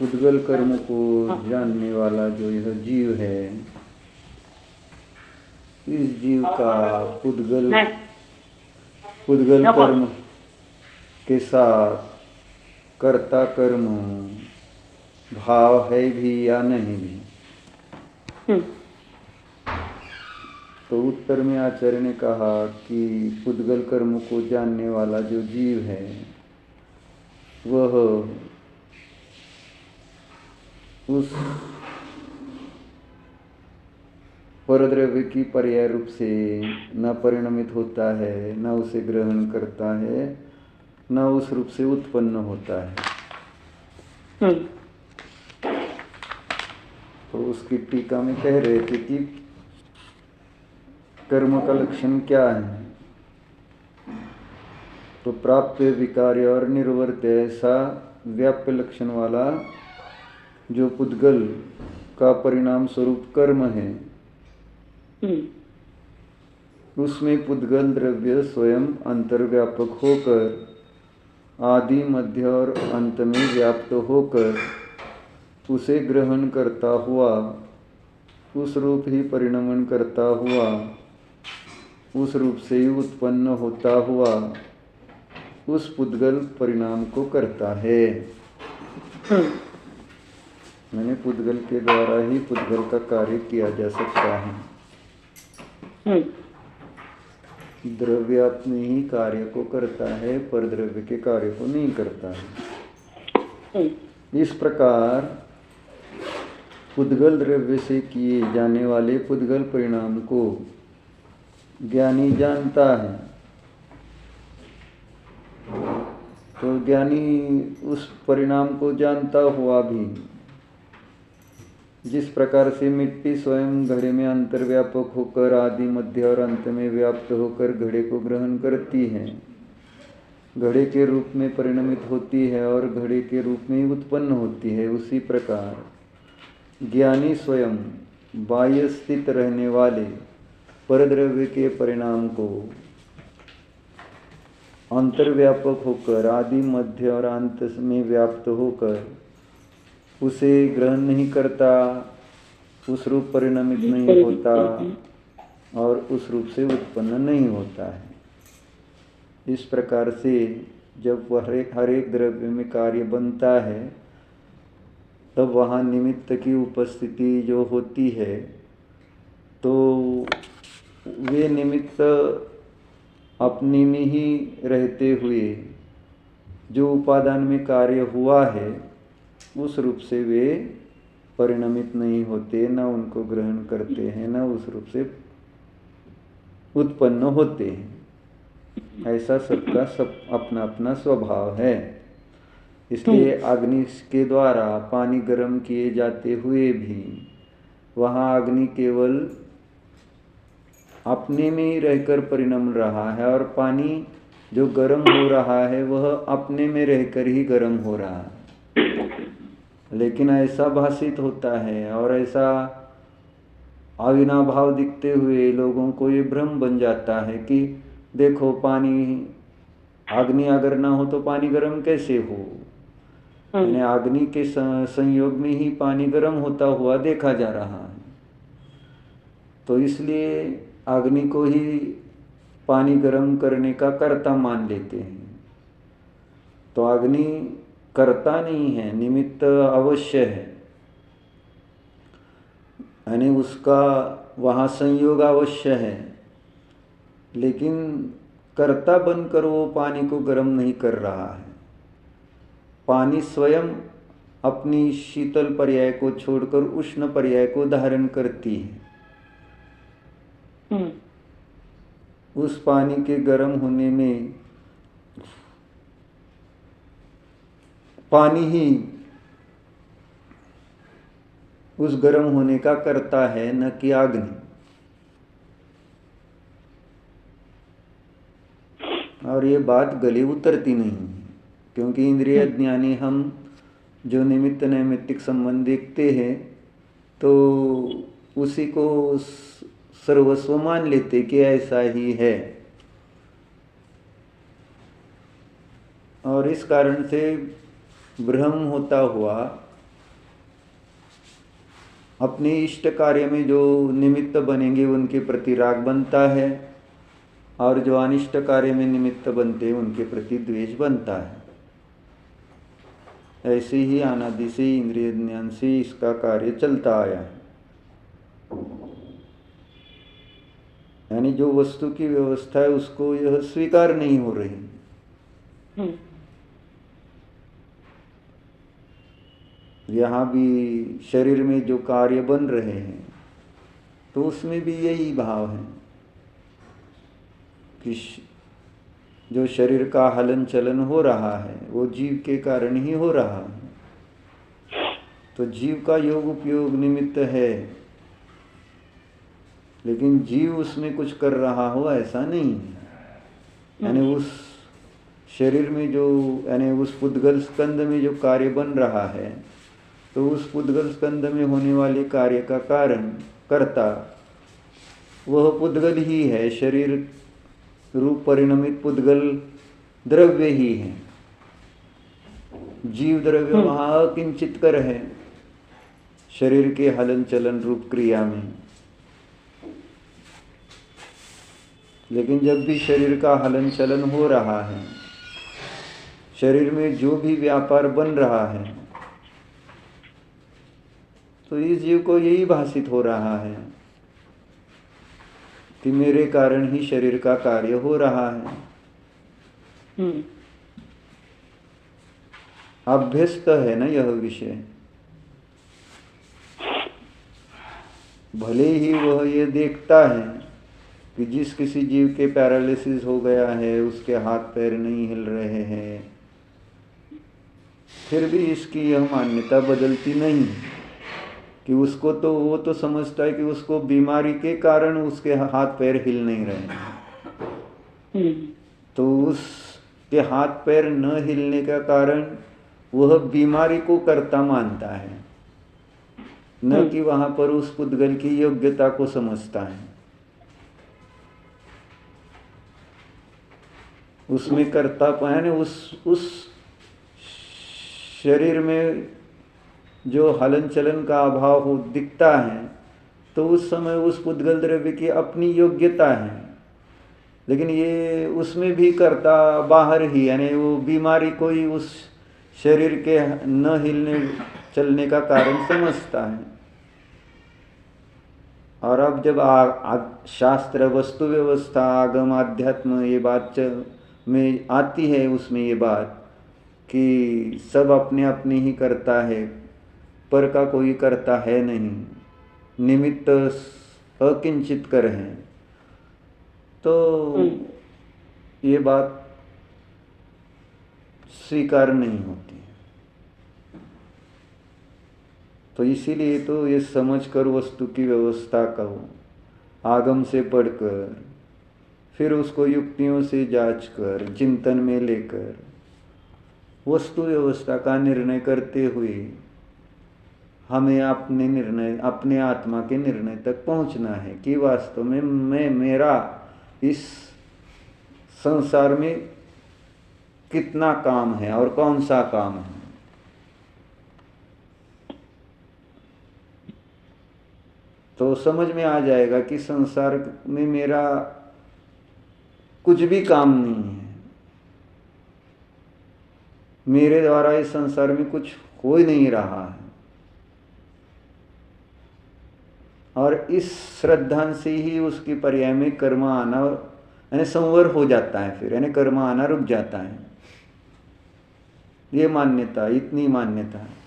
पुद्गल कर्म को जानने वाला जो यह जीव है, इस जीव का पुद्गल कर्म के साथ कर्ता कर्म भाव है भी या नहीं भी। तो उत्तर में आचार्य ने कहा कि पुद्गल कर्म को जानने वाला जो जीव है वह उस परद्रव्य की पर्याय रूप से न परिणमित होता है, न उसे ग्रहण करता है, न उस रूप से उत्पन्न होता है। तो उसकी टीका में कह रहे थे कि कर्म का लक्षण क्या है। तो प्राप्य विकार्य और निर्वर्त्य ऐसा व्याप्य लक्षण वाला जो पुद्गल का परिणाम स्वरूप कर्म है, उसमें पुद्गल द्रव्य स्वयं अंतर्व्यापक होकर आदि मध्य और अंत में व्याप्त होकर उसे ग्रहण करता हुआ, उस रूप ही परिणमन करता हुआ, उस रूप से ही उत्पन्न होता हुआ उस पुद्गल परिणाम को करता है। मैंने पुद्गल के द्वारा ही पुद्गल का कार्य किया जा सकता है। द्रव्य अपने ही कार्य को करता है, पर द्रव्य के कार्य को नहीं करता है। इस प्रकार पुद्गल द्रव्य से किए जाने वाले पुद्गल परिणाम को ज्ञानी जानता है। तो ज्ञानी उस परिणाम को जानता हुआ भी, जिस प्रकार से मिट्टी स्वयं घड़े में अंतर्व्यापक होकर आदि मध्य और अंत में व्याप्त होकर घड़े को ग्रहण करती है, घड़े के रूप में परिणमित होती है और घड़े के रूप में ही उत्पन्न होती है, उसी प्रकार ज्ञानी स्वयं बाह्य स्थित रहने वाले परद्रव्य के परिणाम को अंतर्व्यापक होकर आदि मध्य और अंत में व्याप्त होकर उसे ग्रहण नहीं करता, उस रूप परिणमित नहीं होता और उस रूप से उत्पन्न नहीं होता है। इस प्रकार से जब हर एक द्रव्य में कार्य बनता है तब वहाँ निमित्त की उपस्थिति जो होती है, तो वे निमित्त अपने में ही रहते हुए जो उपादान में कार्य हुआ है उस रूप से वे परिणमित नहीं होते, न उनको ग्रहण करते हैं, न उस रूप से उत्पन्न होते हैं। ऐसा सबका सब अपना अपना स्वभाव है। इसलिए अग्नि के द्वारा पानी गर्म किए जाते हुए भी वहाँ अग्नि केवल अपने में ही रहकर परिणम रहा है और पानी जो गर्म हो रहा है वह अपने में रहकर ही गर्म हो रहा है। लेकिन ऐसा भाषित होता है और ऐसा अविनाभाव दिखते हुए लोगों को ये भ्रम बन जाता है कि देखो पानी, अग्नि अगर ना हो तो पानी गर्म कैसे हो। यानी अग्नि के संयोग में ही पानी गर्म होता हुआ देखा जा रहा है। तो इसलिए अग्नि को ही पानी गर्म करने का कर्ता मान लेते हैं। तो अग्नि करता नहीं है, निमित्त अवश्य है, यानी उसका वहाँ संयोग अवश्य है, लेकिन कर्ता बनकर वो पानी को गर्म नहीं कर रहा है। पानी स्वयं अपनी शीतल पर्याय को छोड़कर उष्ण पर्याय को धारण करती है। उस पानी के गर्म होने में पानी ही उस गर्म होने का कर्ता है, न कि अग्नि। और ये बात गले उतरती नहीं है, क्योंकि इंद्रिय ज्ञानी हम जो निमित्त नैमित्तिक संबंध देखते हैं तो उसी को सर्वस्व मान लेते कि ऐसा ही है। और इस कारण से भ्रम होता हुआ अपने इष्ट कार्य में जो निमित्त बनेंगे उनके प्रति राग बनता है, और जो अनिष्ट कार्य में निमित्त बनते हैं उनके प्रति द्वेष बनता है। ऐसे ही अनादि से इंद्रिय ज्ञान से इसका कार्य चलता आया है। यानी जो वस्तु की व्यवस्था है उसको यह स्वीकार नहीं हो रही। यहाँ भी शरीर में जो कार्य बन रहे हैं तो उसमें भी यही भाव है कि जो शरीर का हलन चलन हो रहा है वो जीव के कारण ही हो रहा है। तो जीव का योग उपयोग निमित्त है, लेकिन जीव उसमें कुछ कर रहा हो ऐसा नहीं है। यानी उस शरीर में जो, यानी उस पुद्गल स्कंद में जो कार्य बन रहा है तो उस पुद्गल स्कंद में होने वाले कार्य का कारण कर्ता वह पुद्गल ही है। शरीर रूप परिणमित पुद्गल द्रव्य ही है। जीव द्रव्य वहाँ किंचित कर है शरीर के हलन चलन रूप क्रिया में। लेकिन जब भी शरीर का हलन चलन हो रहा है, शरीर में जो भी व्यापार बन रहा है, तो इस जीव को यही भाषित हो रहा है कि मेरे कारण ही शरीर का कार्य हो रहा है। अभ्यस्त है ना यह विषय। भले ही वह ये देखता है कि जिस किसी जीव के पैरालिसिस हो गया है, उसके हाथ पैर नहीं हिल रहे हैं, फिर भी इसकी यह मान्यता बदलती नहीं कि उसको तो, वो तो समझता है कि उसको बीमारी के कारण उसके हाथ पैर हिल नहीं रहे हैं। तो उसके हाथ पैर न हिलने का कारण वह बीमारी को कर्ता मानता है, न कि वहां पर उस पुद्गल की योग्यता को समझता है। उसमें कर्तापन यानी उस शरीर में जो हलन चलन का अभाव हो दिखता है तो उस समय उस पुद्गल द्रव्य की अपनी योग्यता है, लेकिन ये उसमें भी कर्ता बाहर ही, यानी वो बीमारी को ही उस शरीर के न हिलने चलने का कारण समझता है। और अब जब शास्त्र वस्तु व्यवस्था आगम अध्यात्म ये बात में आती है, उसमें ये बात कि सब अपने अपने ही करता है, पर का कोई करता है नहीं, निमित्त अकिंचित कर है, तो ये बात स्वीकार नहीं होती। तो इसीलिए तो ये समझकर वस्तु की व्यवस्था करो, आगम से पढ़कर, फिर उसको युक्तियों से जांच कर, चिंतन में लेकर वस्तु व्यवस्था का निर्णय करते हुए हमें अपने निर्णय, अपने आत्मा के निर्णय तक पहुंचना है कि वास्तव में मेरा इस संसार में कितना काम है और कौन सा काम है। तो समझ में आ जाएगा कि संसार में मेरा कुछ भी काम नहीं है, मेरे द्वारा इस संसार में कुछ हो ही नहीं रहा है। और इस श्रद्धा से ही उसकी पर्याय में कर्म आना यानी संवर हो जाता है, फिर यानी कर्म आना रुक जाता है। ये मान्यता, इतनी मान्यता है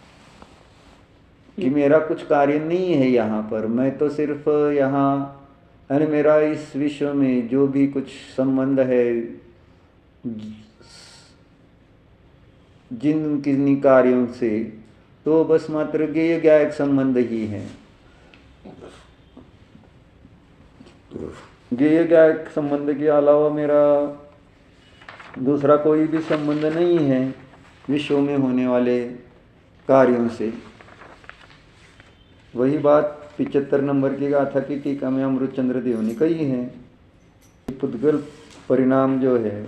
कि मेरा कुछ कार्य नहीं है यहाँ पर, मैं तो सिर्फ यहाँ, यानी मेरा इस विश्व में जो भी कुछ संबंध है जिन किन्हीं कार्यों से, तो बस मात्र ज्ञेय ज्ञायक संबंध ही है। ज्ञेय ज्ञायक संबंध के अलावा मेरा दूसरा कोई भी संबंध नहीं है विश्व में होने वाले कार्यों से। वही बात 75 नंबर की गाथा की टीका में अमृतचंद्र देव ने कही है। पुद्गल परिणाम जो है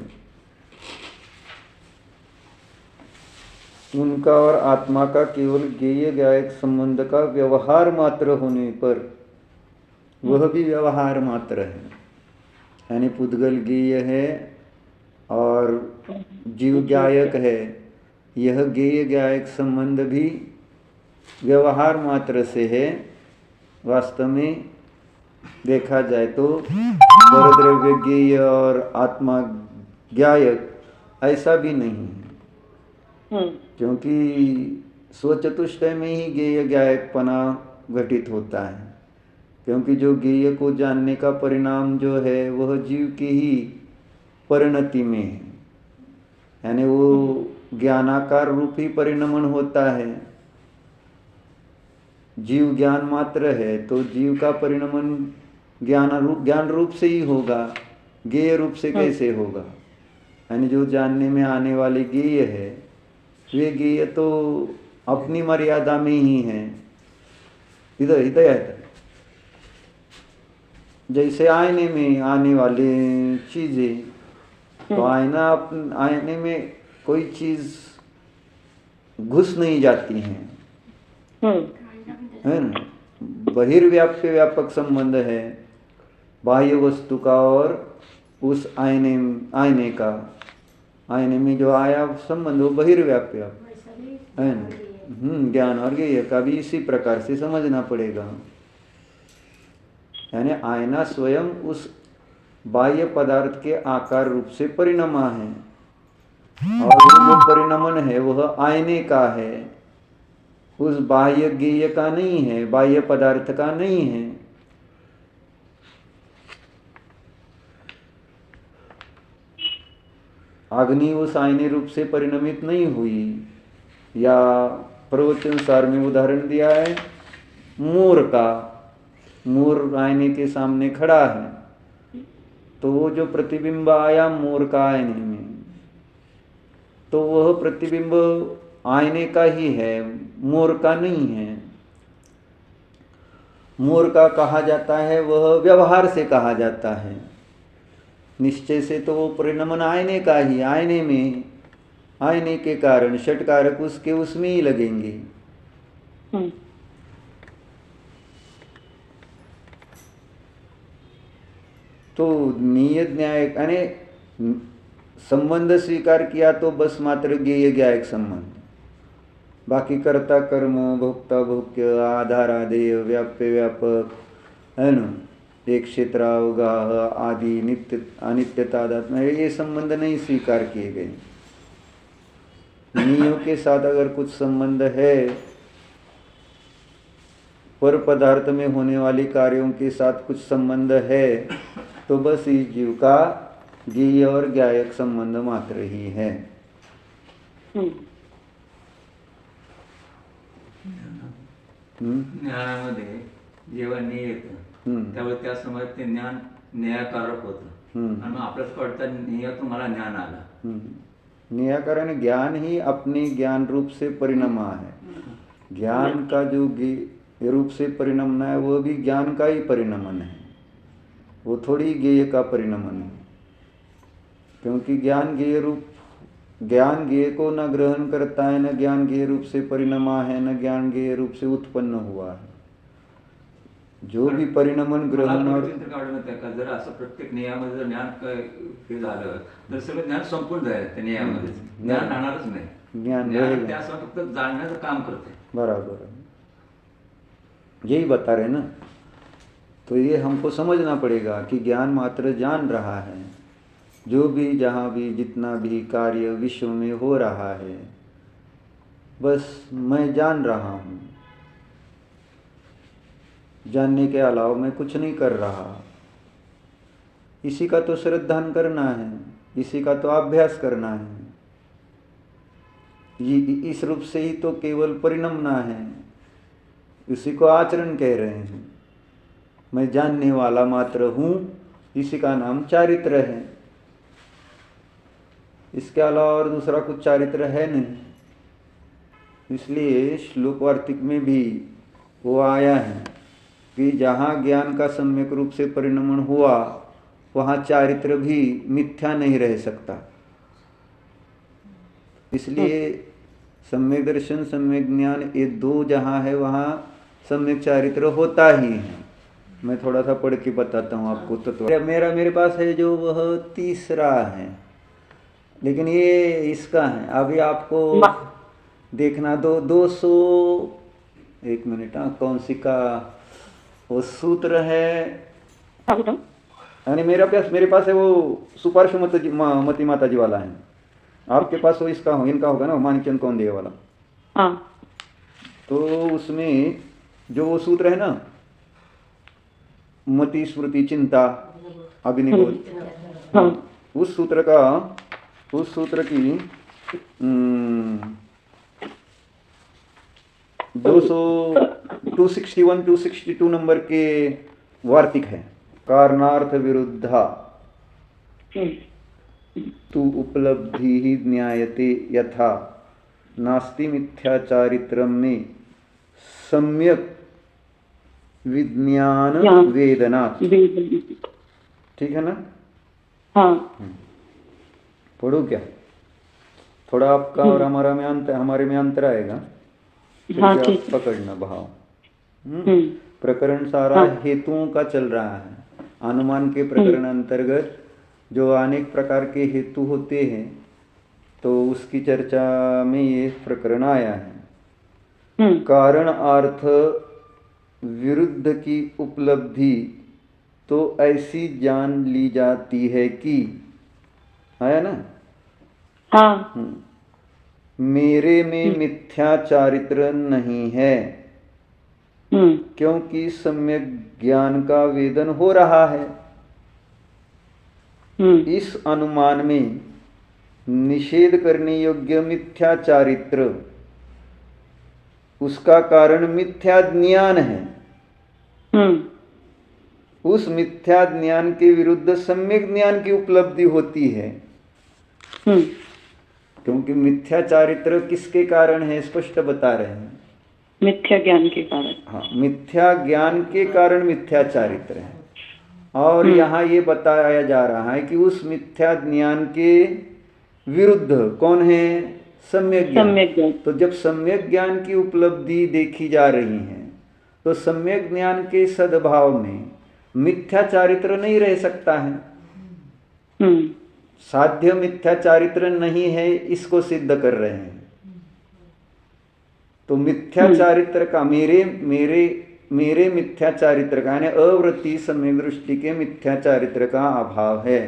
उनका और आत्मा का केवल ज्ञेय ज्ञायक संबंध का व्यवहार मात्र होने पर वह भी व्यवहार मात्र है, यानी पुद्गल ज्ञेय है और जीव ज्ञायक है। यह ज्ञेय ज्ञायक संबंध भी व्यवहार मात्र से है। वास्तव में देखा जाए तो परद्रव्य ज्ञेय और आत्मा ज्ञायक ऐसा भी नहीं है, क्योंकि स्वचतुष्टय में ही ज्ञेय ज्ञायकपना घटित होता है। क्योंकि जो ज्ञेय को जानने का परिणाम जो है वह जीव की ही परिणति में है, यानी वो ज्ञानाकार रूप ही परिणमन होता है। जीव ज्ञान मात्र है तो जीव का परिणमन ज्ञान रूप से ही होगा, ज्ञेय रूप से कैसे होगा? यानी जो जानने में आने वाले ज्ञेय है वे ज्ञेय तो अपनी मर्यादा में ही है। इधर इधर है जैसे आईने में आने वाले चीजें, तो आईने में कोई चीज घुस नहीं जाती है ना। बहिर्व्याप्य व्यापक संबंध है बाह्य वस्तु का और उस आईने का। आईने में जो आया संबंध वो बहिर्व्याप्य है ना। ज्ञान और ज्ञेय का भी इसी प्रकार से समझना पड़ेगा। यानी आईना स्वयं उस बाह्य पदार्थ के आकार रूप से परिणमा है और जो परिणमन है वह आईने का है, उस बाह्य ज्ञेय का नहीं है, बाह्य पदार्थ का नहीं है। अग्नि उस आईने रूप से परिणमित नहीं हुई। या प्रवचन सार में उदाहरण दिया है मोर का। मोर आईने के सामने खड़ा है तो वो जो प्रतिबिंब आया मोर का आईने में, तो वह प्रतिबिंब आईने का ही है, मोर का नहीं है। मोर का कहा जाता है वह व्यवहार से कहा जाता है, निश्चय से तो वो परिणमन आईने का ही। आईने में आईने के कारण षटकारक उसके उसमें ही लगेंगे। तो नियत न्याय यानी संबंध स्वीकार किया तो बस मात्र ज्ञेय ज्ञायक संबंध, बाकी कर्ता कर्म भोक्ता भोग्य आधार आदेय व्याप्य व्यापक है ना, एक क्षेत्रावगाह आदि नित्य अनित्यता ये संबंध नहीं स्वीकार किए गए। नियों के साथ अगर कुछ संबंध है, पर पदार्थ में होने वाले कार्यों के साथ कुछ संबंध है, तो बस इस जीव का ज्ञेय और ज्ञायक संबंध मात्र ही है। ज्ञानामध्ये जेव्हा न्याय येतं त्यावेळी त्या समोर ते ज्ञान न्यायकारक होतं आणि मग आपल्याला कळतं न्यायातून मला ज्ञान आलं। न्यायकारण ज्ञान ही अपने ज्ञान रूप से परिणमा है। ज्ञान का जो रूप से परिणमना है वह भी ज्ञान का ही परिणमन है, वो थोड़ी ज्ञेय का परिणमन है। क्योंकि ज्ञान ज्ञेय को न ग्रहण करता है, न ज्ञान ज्ञेय रूप से परिणमा है, न ज्ञान ज्ञेय रूप से उत्पन्न हुआ है। जो भी परिणमन ग्रहण और जर असं प्रत्येक नियमामध्ये जर ज्ञान हे झालं तर सगळं ज्ञान संपून जाईल त्या नियमामध्ये, ज्ञान राहणारच नाही। ज्ञान त्यासह फक्त जाणण्याचं काम करते। बराबर यही बता रहे ना। तो ये हमको समझना पड़ेगा कि ज्ञान मात्र जान रहा है। जो भी जहाँ भी जितना भी कार्य विश्व में हो रहा है बस मैं जान रहा हूँ, जानने के अलावा मैं कुछ नहीं कर रहा। इसी का तो श्रद्धान करना है, इसी का तो अभ्यास करना है। ये इस रूप से ही तो केवल परिणमना है, इसी को आचरण कह रहे हैं। मैं जानने वाला मात्र हूँ, इसी का नाम चारित्र है। इसके अलावा और दूसरा कुछ चारित्र है नहीं। इसलिए श्लोक वार्तिक में भी वो आया है कि जहाँ ज्ञान का सम्यक रूप से परिणमन हुआ वहाँ चारित्र भी मिथ्या नहीं रह सकता। इसलिए सम्यक दर्शन सम्यक ज्ञान ये दो जहाँ है वहाँ सम्यक चारित्र होता ही है। मैं थोड़ा सा पढ़ के बताता हूँ आपको तत्व। मेरे पास है जो वह तीसरा है, लेकिन ये इसका है। अभी आपको देखना 200 एक मिनट, हाँ कौन सी का वो सूत्र है। यानी मेरे पास है वो सुपार्श्व मति माता जी वाला है। आपके पास वो इसका हो, इनका होगा ना, मानिकचंद कौंडिन्य वाला। हाँ। तो उसमें जो वो सूत्र है ना, मति स्मृति चिंता अभिनिवेश, हाँ। उस सूत्र की 262 नंबर के वार्तिक है। कारणार्थ विरुद्धा तु उपलब्धि ज्ञायते यथा नास्ति मिथ्याचारित्रम में सम्यक विज्ञान वेदना। ठीक है ना? हाँ। पढ़ो क्या? थोड़ा आपका और हमारे में अंतर आएगा, हाँ, आप पकड़ना भाव। प्रकरण सारा हेतुओं का चल रहा है। अनुमान के प्रकरण अंतर्गत जो अनेक प्रकार के हेतु होते हैं, तो उसकी चर्चा में ये प्रकरण आया है। कारण अर्थ विरुद्ध की उपलब्धि तो ऐसी जान ली जाती है कि, आया ना? हाँ। मेरे में मिथ्या चारित्र नहीं है, क्योंकि सम्यक ज्ञान का वेदन हो रहा है। इस अनुमान में निषेध करने योग्य मिथ्या चारित्र, उसका कारण मिथ्या ज्ञान है। उस मिथ्या ज्ञान के विरुद्ध सम्यक ज्ञान की उपलब्धि होती है। क्योंकि मिथ्या चारित्र किसके कारण है? स्पष्ट बता रहे हैं, मिथ्या ज्ञान के कारण। हाँ, मिथ्या ज्ञान के कारण मिथ्या चारित्र है। और यहाँ ये बताया जा रहा है कि उस मिथ्या ज्ञान के विरुद्ध कौन है? सम्यक ज्ञान। तो जब सम्यक ज्ञान की उपलब्धि देखी जा रही है, तो सम्यक ज्ञान के सद्भाव में मिथ्या चारित्र नहीं रह सकता है। साध्य मिथ्या चारित्र नहीं है, इसको सिद्ध कर रहे हैं। तो मिथ्या चारित्र का मेरे मिथ्या चारित्र का, यानी अवृत्ति सम्यक दृष्टि के मिथ्या चारित्र का अभाव है,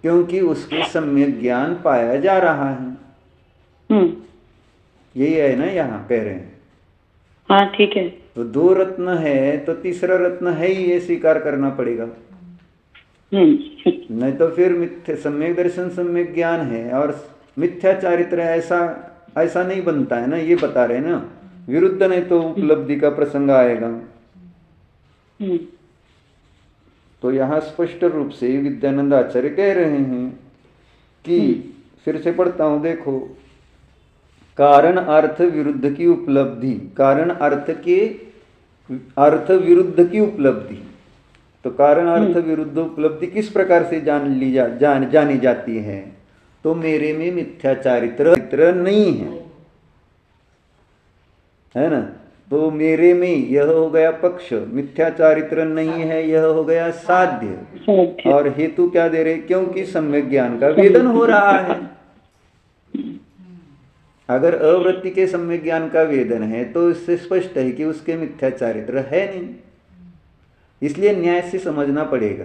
क्योंकि उसके सम्यक ज्ञान पाया जा रहा है। यही है ना, यहाँ कह रहे हैं। हाँ, ठीक है। तो 2 रत्न है, तो तीसरा रत्न है ही, ये स्वीकार करना पड़ेगा। नहीं तो फिर मिथ्या सम्यक दर्शन सम्यक ज्ञान है और मिथ्या चारित्र ऐसा नहीं बनता है ना। ये बता रहे ना, विरुद्ध नहीं तो उपलब्धि का प्रसंग आएगा। तो यहाँ स्पष्ट रूप से विद्यानंद आचार्य कह रहे हैं कि, फिर से पढ़ता हूं, देखो, कारण अर्थ विरुद्ध की उपलब्धि, कारण अर्थ विरुद्ध की उपलब्धि। तो कारण अर्थ विरुद्ध उपलब्धि किस प्रकार से जानी जाती है? तो मेरे में मिथ्या चारित्र नहीं है ना? तो मेरे में यह हो गया पक्ष, मिथ्या चारित्र नहीं है, यह हो गया साध्य। और हेतु क्या दे रहे? क्योंकि सम्यक ज्ञान का वेदन हो रहा है। अगर अवृत्ति के सम्यक ज्ञान का वेदन है, तो इससे स्पष्ट है कि उसके मिथ्या चारित्र है नहीं। इसलिए न्याय से समझना पड़ेगा।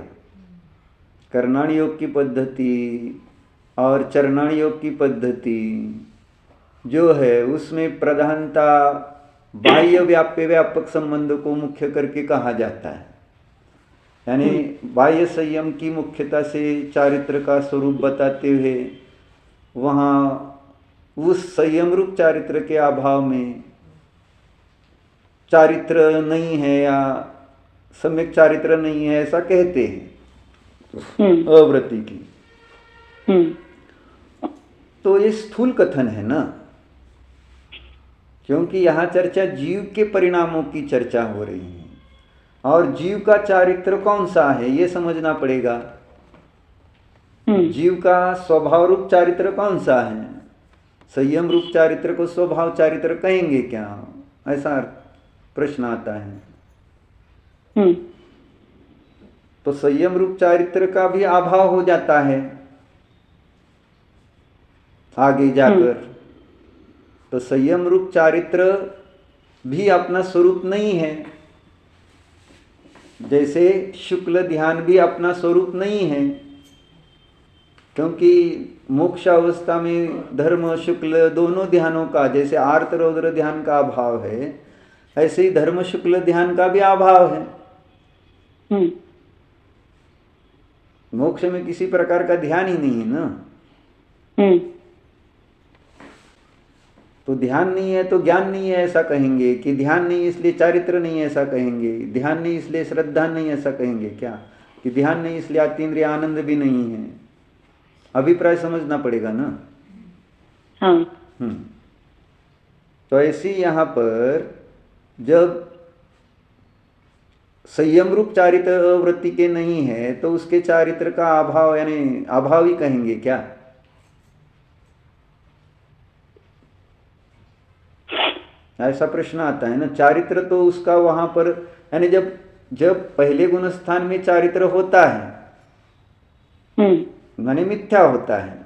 कर्णाण योग की पद्धति और चरणाण योग की पद्धति जो है, उसमें प्रधानता बाह्य व्याप्य व्यापक संबंध को मुख्य करके कहा जाता है। यानी बाह्य संयम की मुख्यता से चारित्र का स्वरूप बताते हुए, वहाँ उस संयम रूप चारित्र के अभाव में चारित्र नहीं है या सम्यक चारित्र नहीं है, ऐसा कहते हैं अवृत्ति की। तो ये स्थूल कथन है ना, क्योंकि यहाँ चर्चा जीव के परिणामों की चर्चा हो रही है, और जीव का चारित्र कौन सा है ये समझना पड़ेगा। जीव का स्वभाव रूप चारित्र कौन सा है? संयम रूप चारित्र को स्वभाव चारित्र कहेंगे क्या? ऐसा प्रश्न आता है। तो संयम रूप चारित्र का भी अभाव हो जाता है आगे जाकर। तो संयम रूप चारित्र भी अपना स्वरूप नहीं है, जैसे शुक्ल ध्यान भी अपना स्वरूप नहीं है, क्योंकि मोक्ष अवस्था में धर्म शुक्ल दोनों ध्यानों का, जैसे आर्त रौद्र ध्यान का अभाव है, ऐसे ही धर्म शुक्ल ध्यान का भी अभाव है। मोक्ष में किसी प्रकार का ध्यान ही नहीं है ना। तो ध्यान नहीं है तो ज्ञान नहीं है ऐसा कहेंगे, कि ध्यान नहीं इसलिए चारित्र नहीं ऐसा कहेंगे, ध्यान नहीं इसलिए श्रद्धा नहीं ऐसा कहेंगे क्या? कि ध्यान नहीं इसलिए अतीन्द्रिय आनंद भी नहीं है। अभिप्राय समझना पड़ेगा ना। हाँ। तो ऐसी यहाँ पर जब संयम रूप चारित्र वृत्ति के नहीं है तो उसके चारित्र का अभाव, यानी अभाव ही कहेंगे क्या? ऐसा प्रश्न आता है ना। चारित्र तो उसका वहां पर, यानी जब पहले गुण स्थान में चारित्र होता है माने मिथ्या होता है,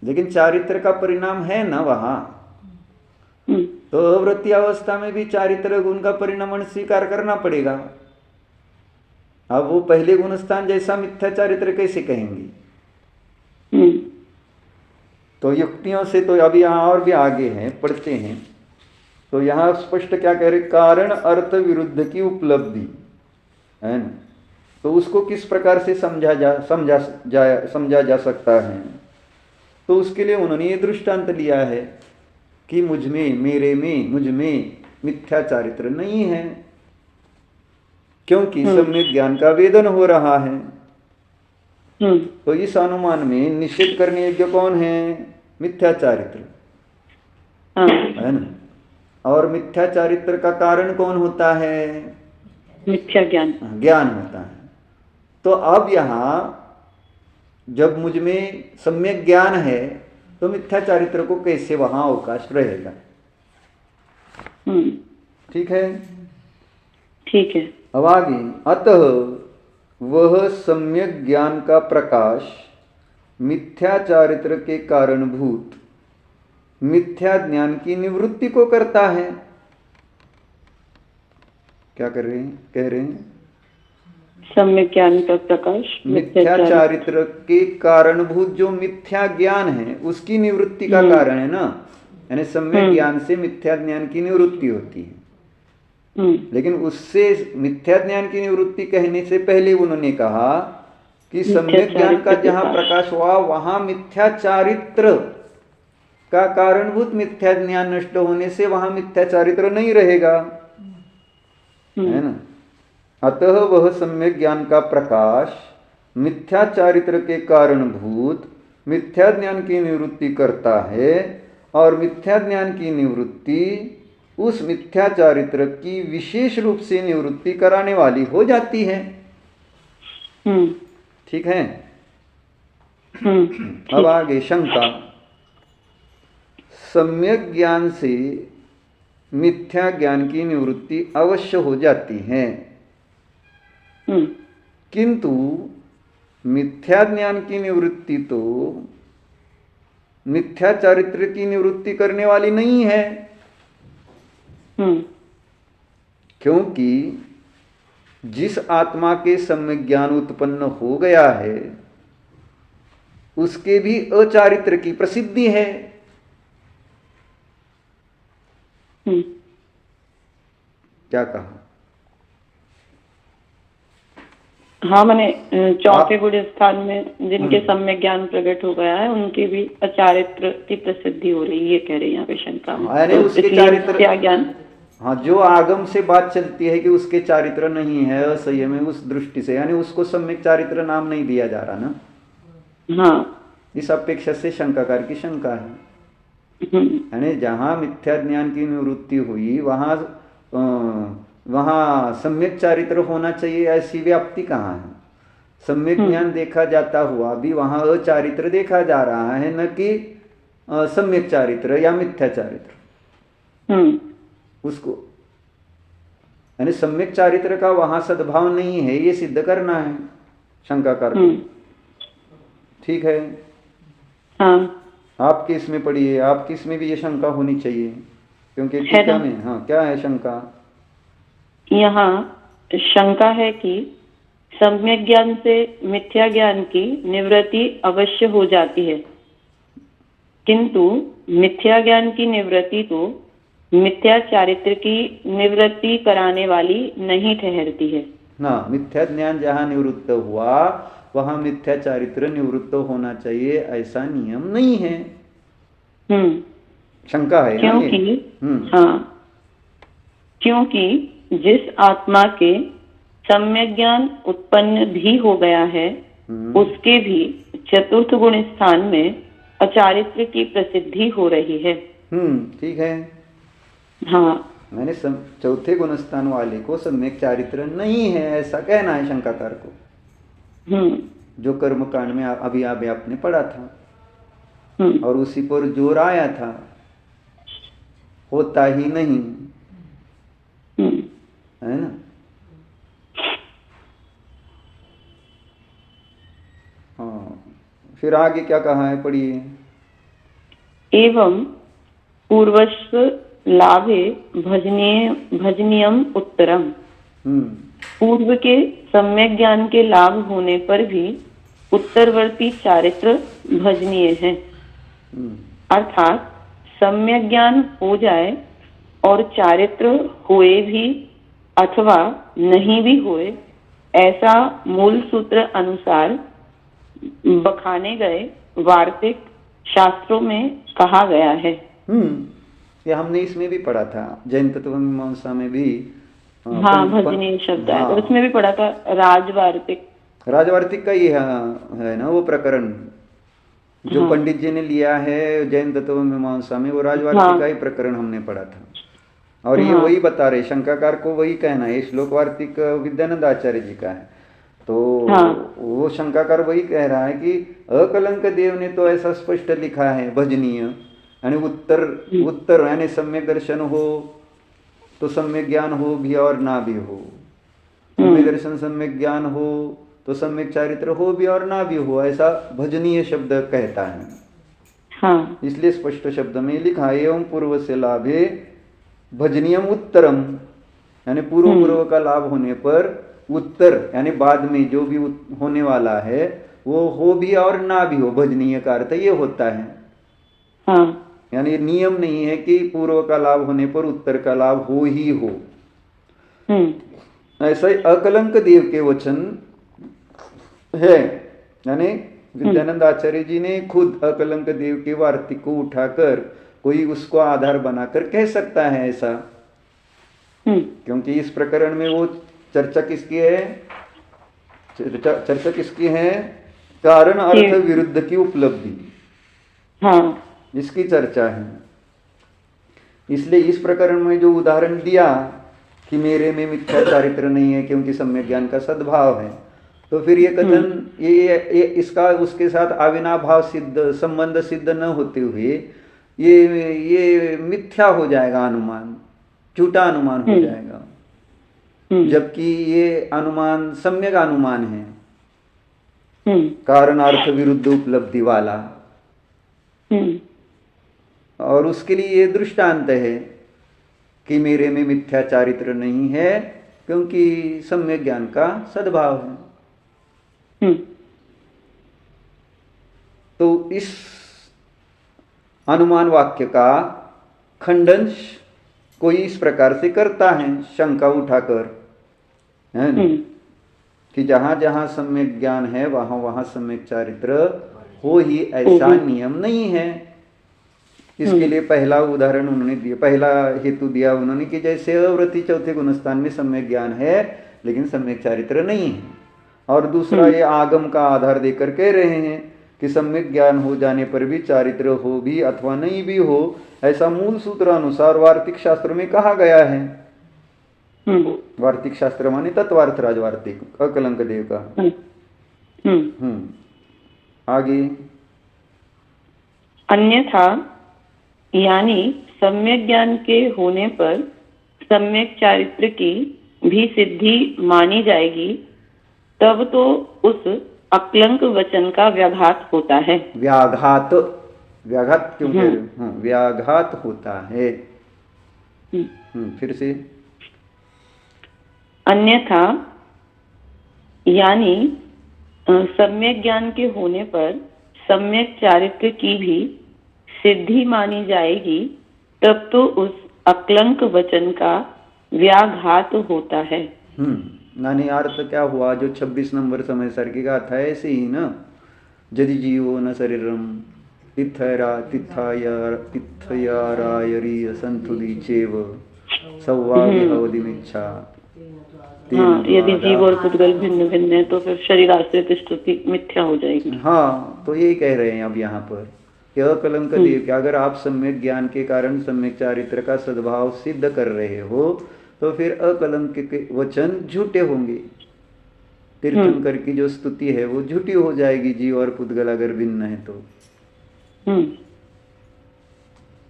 लेकिन चारित्र का परिणाम है ना वहां, तो अवृत्ति अवस्था में भी चारित्र गुण का परिणाम स्वीकार करना पड़ेगा। अब वो पहले गुण स्थान जैसा मिथ्या चारित्र कैसे कहेंगे? तो युक्तियों से तो अभी यहाँ और भी आगे हैं, पढ़ते हैं। तो यहाँ स्पष्ट क्या कह रहे? कारण अर्थ विरुद्ध की उपलब्धि है ना। तो उसको किस प्रकार से समझा जा सकता है? तो उसके लिए उन्होंने ये दृष्टांत लिया है कि मुझ में मिथ्या चारित्र नहीं है, क्योंकि सम्यक ज्ञान का वेदन हो रहा है। तो इस अनुमान में निषेध करने योग्य कौन है? मिथ्या चारित्र है ना। और मिथ्या चारित्र का कारण कौन होता है? मिथ्या ज्ञान होता है। तो अब यहाँ जब मुझ में सम्यक ज्ञान है तो मिथ्या चारित्र को कैसे वहां अवकाश रहेगा? ठीक है। ठीक है। अब आगे, अतः वह सम्यक ज्ञान का प्रकाश मिथ्या चारित्र के कारणभूत मिथ्या ज्ञान की निवृत्ति को करता है। क्या कर रहे हैं? कह रहे हैं सम्यक ज्ञान का प्रकाश मिथ्या चारित्र के कारणभूत जो मिथ्या ज्ञान है उसकी निवृत्ति का कारण है ना। यानी सम्यक ज्ञान से मिथ्या ज्ञान की निवृत्ति होती है। लेकिन उससे मिथ्या ज्ञान की निवृत्ति कहने से पहले उन्होंने कहा कि सम्यक ज्ञान का जहां प्रकाश हुआ वहां मिथ्या चारित्र का कारणभूत मिथ्या ज्ञान नष्ट होने से वहां मिथ्या चारित्र नहीं रहेगा, है ना। अतः वह सम्यक ज्ञान का प्रकाश मिथ्या चारित्र के कारणभूत मिथ्या ज्ञान की निवृत्ति करता है, और मिथ्या ज्ञान की निवृत्ति उस मिथ्या चारित्र की विशेष रूप से निवृत्ति कराने वाली हो जाती है। ठीक है। अब आगे शंका। सम्यक ज्ञान से मिथ्या ज्ञान की निवृत्ति अवश्य हो जाती है, किंतु मिथ्या ज्ञान की निवृत्ति तो मिथ्या चारित्र की निवृत्ति करने वाली नहीं है, क्योंकि जिस आत्मा के सम्यक ज्ञान उत्पन्न हो गया है उसके भी अचारित्र की प्रसिद्धि है। क्या कहा? हाँ, मैंने चौथे गुण स्थान में जिनके सम्यक ज्ञान प्रकट हो गया है उनके भी अचारित्र की प्रसिद्धि हो रही है, ये कह रहे हैं यहाँ पे शंका में। तो उसके चारित्र ज्ञान, हाँ, जो आगम से बात चलती है कि उसके चारित्र नहीं है, असंयम है, उस दृष्टि से यानी उसको सम्यक चारित्र नाम नहीं दिया जा रहा ना। हाँ, इस अपेक्षा से शंकाकार की शंका है। यानी जहां मिथ्या ज्ञान की निवृत्ति हुई वहां सम्यक चारित्र होना चाहिए, ऐसी व्याप्ति कहाँ है? सम्यक ज्ञान देखा जाता हुआ भी वहां अचारित्र देखा जा रहा है, न कि सम्यक चारित्र या मिथ्या चारित्र, उसको यानी सम्यक चारित्र का वहां सद्भाव नहीं है ये सिद्ध करना है शंकाकार को। ठीक है, हाँ आपके इसमें पढ़िए, आपकी इसमें भी ये शंका होनी चाहिए, क्योंकि टीका में हाँ क्या है शंका? यहाँ शंका है कि सम्यक ज्ञान से मिथ्या ज्ञान की निवृत्ति अवश्य हो जाती है, किंतु मिथ्या ज्ञान की निवृत्ति तो मिथ्या चारित्र की निवृत्ति कराने वाली नहीं ठहरती है ना। मिथ्या ज्ञान जहाँ निवृत्त हुआ वहां मिथ्या चारित्र निवृत्त होना चाहिए, ऐसा नियम नहीं है। शंका है क्योंकि हाँ, क्योंकि जिस आत्मा के सम्यक ज्ञान उत्पन्न भी हो गया है उसके भी चतुर्थ गुण स्थान में अचारित्र की प्रसिद्धि हो रही है। ठीक है, हाँ मैंने चौथे गुण स्थान वाले को सम्यक चारित्र नहीं है ऐसा कहना है शंकाकार को, जो कर्म कांड में अभी आपने पढ़ा था और उसी पर जोर आया था, होता ही नहीं है ना। हाँ, फिर आगे क्या कहा है पढ़िए। एवं पूर्वस्व लाभे भजनीयम उत्तरम, पूर्व के सम्यक ज्ञान के लाभ होने पर भी उत्तरवर्ती चारित्र भजनीय है। अर्थात सम्यक ज्ञान हो जाए और चारित्र होए भी अथवा नहीं भी होए, ऐसा मूल सूत्र अनुसार बखाने गए वार्तिक शास्त्रों में कहा गया है। ये हमने इसमें भी पढ़ा था, जैन तत्व मीमांसा में भी हाँ भजनीय शब्द है, और उसमें भी पढ़ा था राजवार्तिक का ही है ना वो प्रकरण जो पंडित जी ने लिया है जैन तत्व मीमांसा में, वो राजवार्तिक का ही प्रकरण हमने पढ़ा था। और ये वही बता रहे, शंकाकार को वही कहना है, श्लोक वार्तिक विद्यानंद आचार्य जी का है। तो वो शंकाकार वही कह रहा है कि अकलंक देव ने तो ऐसा स्पष्ट लिखा है भजनीय, यानी उत्तर यानी सम्यक दर्शन हो तो सम्यक ज्ञान हो भी और ना भी हो, सम्यक दर्शन सम्यक ज्ञान हो तो सम्यक चारित्र हो भी और ना भी हो, ऐसा भजनीय शब्द कहता है। हाँ। इसलिए स्पष्ट शब्द में लिखा एवं पूर्व से लाभे भजनीयम उत्तरम, यानी पूर्व का लाभ होने पर उत्तर यानी बाद में जो भी होने वाला है वो हो भी और ना भी हो, भजनीय का अर्थ ये होता है। हाँ। यानी नियम नहीं है कि पूर्व का लाभ होने पर उत्तर का लाभ हो ही हो। ऐसा ही अकलंक देव के वचन है, यानी विद्यानंद आचार्य जी ने खुद अकलंक देव के वार्तिक को उठाकर कोई उसको आधार बनाकर कह सकता है ऐसा, क्योंकि इस प्रकरण में वो चर्चा किसकी है? चर्चा किसकी है? कारण अर्थ विरुद्ध की उपलब्धि, हाँ। इसकी चर्चा है। इसलिए इस प्रकरण में जो उदाहरण दिया कि मेरे में मिथ्या चारित्र नहीं है क्योंकि सम्यक ज्ञान का सद्भाव है, तो फिर ये कथन ये इसका उसके साथ अविनाभाव सिद्ध संबंध सिद्ध न होते हुए ये मिथ्या हो जाएगा, अनुमान झूठा अनुमान हो जाएगा, जबकि ये अनुमान सम्यक अनुमान है, कारण अर्थ विरुद्ध उपलब्धि वाला। और उसके लिए ये दृष्टांत है कि मेरे में मिथ्या चारित्र नहीं है क्योंकि सम्यक ज्ञान का सद्भाव है। तो इस अनुमान वाक्य का खंडन कोई इस प्रकार से करता है शंका उठाकर, है ना, कि जहां जहां सम्यक ज्ञान है वहां वहां सम्यक चारित्र हो ही ऐसा नियम नहीं है। इसके लिए पहला उदाहरण उन्होंने दिया, पहला हेतु दिया उन्होंने कि जैसे अव्रति चौथे गुणस्थान में सम्यक ज्ञान है लेकिन सम्यक चारित्र नहीं है, और दूसरा ये आगम का आधार देकर कह रहे हैं कि सम्यक ज्ञान हो जाने पर भी चारित्र हो भी अथवा नहीं भी हो, ऐसा मूल सूत्र अनुसार वार्तिक शास्त्र में कहा गया है। वार्तिक शास्त्र माने तत्वार्थ राजवार्तिक अकलंक देव का। आगे अन्यथा यानी सम्यक ज्ञान के होने पर सम्यक चारित्र की भी सिद्धि मानी जाएगी, तब तो उस अक्लंक वचन का व्याघात होता है। व्याघात, व्याघात क्यों कह रहे हो? हाँ, व्याघात होता है। फिर से। अन्यथा यानी सम्यक ज्ञान के होने पर सम्यक चारित्र की भी सिद्धि मानी जाएगी, तब तो उस अक्लंक वचन का व्याघात होता है। यानी अर्थ क्या हुआ? जो 26 नंबर समय सर की गाथा है ऐसे ही ना, यदि जीवो न शरीरम तिथयारायरी संतुली चेव सौवादिमिच्छा। हाँ, यदि जीव और पुद्गल भिन्न भिन्न है तो फिर शरीर आश्रित स्तुति मिथ्या हो जाएगी। हाँ, तो यही कह रहे हैं अब यहाँ पर कि अकलंक देव कि अगर आप सम्यक ज्ञान के कारण सम्यक चारित्र का सद्भाव सिद्ध कर रहे हो तो फिर अकलंक के वचन झूठे होंगे। तीर्थंकर की जो स्तुति है वो झूठी हो जाएगी, जीव और पुद्गल अगर भिन्न है तो।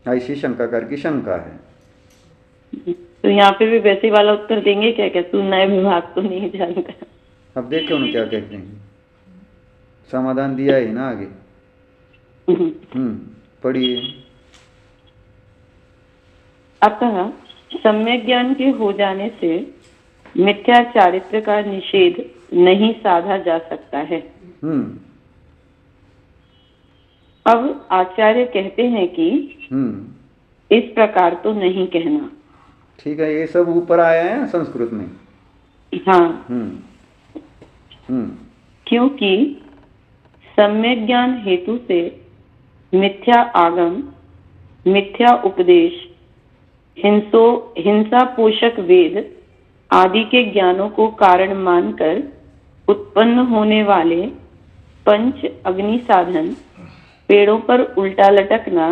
ऐसी शंकाकार की शंका है। तो यहाँ पे भी वैसे वाला उत्तर देंगे क्या? क्या तू नए विभाग तो नहीं जानता? अब देखो उन्हें क्या कहते हैं, समाधान दिया है ना आगे। पढ़िए। अतः सम्यक ज्ञान के हो जाने से मिथ्या चारित्र का निषेध नहीं साधा जा सकता है। अब आचार्य कहते हैं कि इस प्रकार तो नहीं कहना। ठीक है, ये सब ऊपर आया है संस्कृत में। हाँ। क्योंकि सम्यक ज्ञान हेतु से मिथ्या आगम, मिथ्या उपदेश, हिंसा पोषक वेद आदि के ज्ञानों को कारण मानकर उत्पन्न होने वाले पंच अग्नि साधन, पेड़ों पर उल्टा लटकना,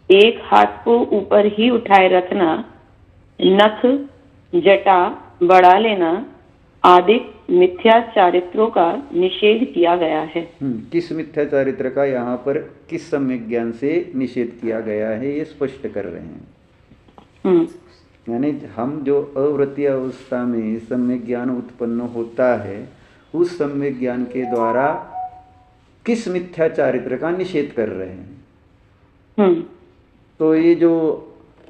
एक हाथ को ऊपर ही उठाए रखना, नख, जटा बढ़ा लेना आदि मिथ्या चारित्रों का निषेध किया गया है। किस मिथ्या चारित्र का यहाँ पर किस सम्यक ज्ञान से निषेध किया गया है ये स्पष्ट कर रहे हैं। यानी हम जो अवृत्तीय अवस्था में सम्यक ज्ञान उत्पन्न होता है उस सम्यक ज्ञान के द्वारा किस मिथ्या चारित्र का निषेध कर रहे हैं। तो ये जो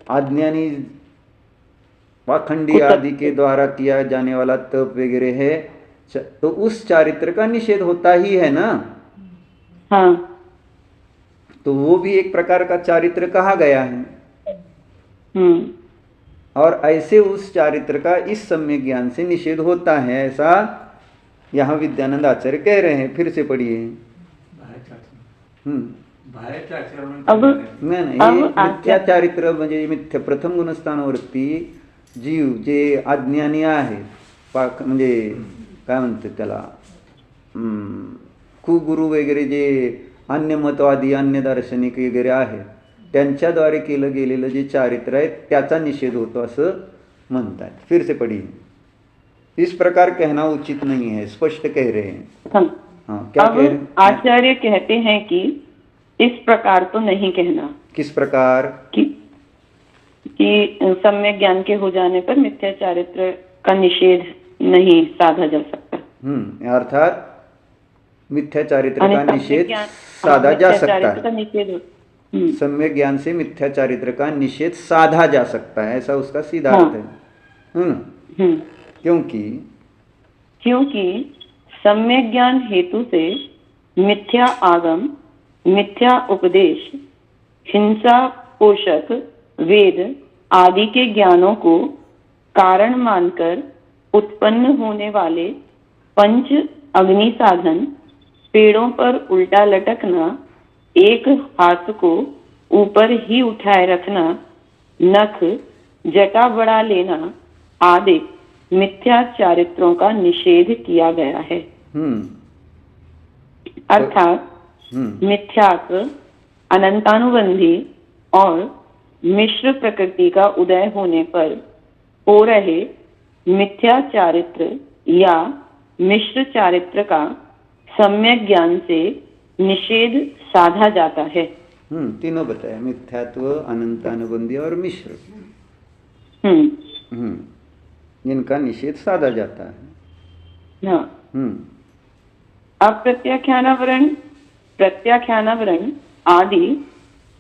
अज्ञानी पाखंडी आदि के द्वारा किया जाने वाला तप वगैरह है तो उस चारित्र का निषेध होता ही है ना। हाँ। तो वो भी एक प्रकार का चारित्र कहा गया है। और ऐसे उस चारित्र का इस सम्यक ज्ञान से निषेध होता है, ऐसा यहाँ विद्यानंद आचार्य कह रहे हैं। फिर से पढ़िए। अब मिथ्या चारित्र म्हणजे मिथ्या प्रथम गुणस्थानावरती जीव जे अज्ञानी आहे म्हणजे काय म्हणते त्याला कुगुरु वगैरे जे अन्य मतवादी अन्य दार्शनिक वगैरे आहे त्यांच्याद्वारे केलं गेलेलं जे चारित्र आहे त्याचा निषेध होतो असं म्हणतात। फिर से पढ़िए। इस प्रकार कहना उचित नहीं है, स्पष्ट कह रहे हैं। हाँ, क्या कह रहे हैं? आचार्य कहते हैं कि इस प्रकार तो नहीं कहना। किस प्रकार? कि सम्यक ज्ञान के हो जाने पर मिथ्या चारित्र का निषेध नहीं साधा जा सकता। अर्थात मिथ्या चारित्र का निषेध साधा जा सकता है। सम्यक ज्ञान से मिथ्या चारित्र का निषेध साधा जा सकता है, ऐसा उसका सीधा अर्थ है। क्योंकि सम्यक ज्ञान हेतु से मिथ्या आगम, मिथ्या उपदेश, हिंसा पोषक वेद आदि के ज्ञानों को कारण मानकर उत्पन्न होने वाले पंच अग्नि साधन, पेड़ों पर उल्टा लटकना, एक हाथ को ऊपर ही उठाए रखना, नख, जटा बढ़ा लेना आदि मिथ्या चारित्रों का निषेध किया गया है। अर्थात मिथ्यात्व, अनंतानुबंधी और मिश्र प्रकृति का उदय होने पर हो रहे मिथ्या चारित्र या मिश्र चारित्र का सम्यक ज्ञान से निषेध साधा जाता है। तीनों बताया, मिथ्यात्व, अनंतानुबंधी और मिश्र। इनका निषेध साधा जाता है। हाँ। अप्रत्याख्यानावरण, प्रत्याख्यानावरण आदि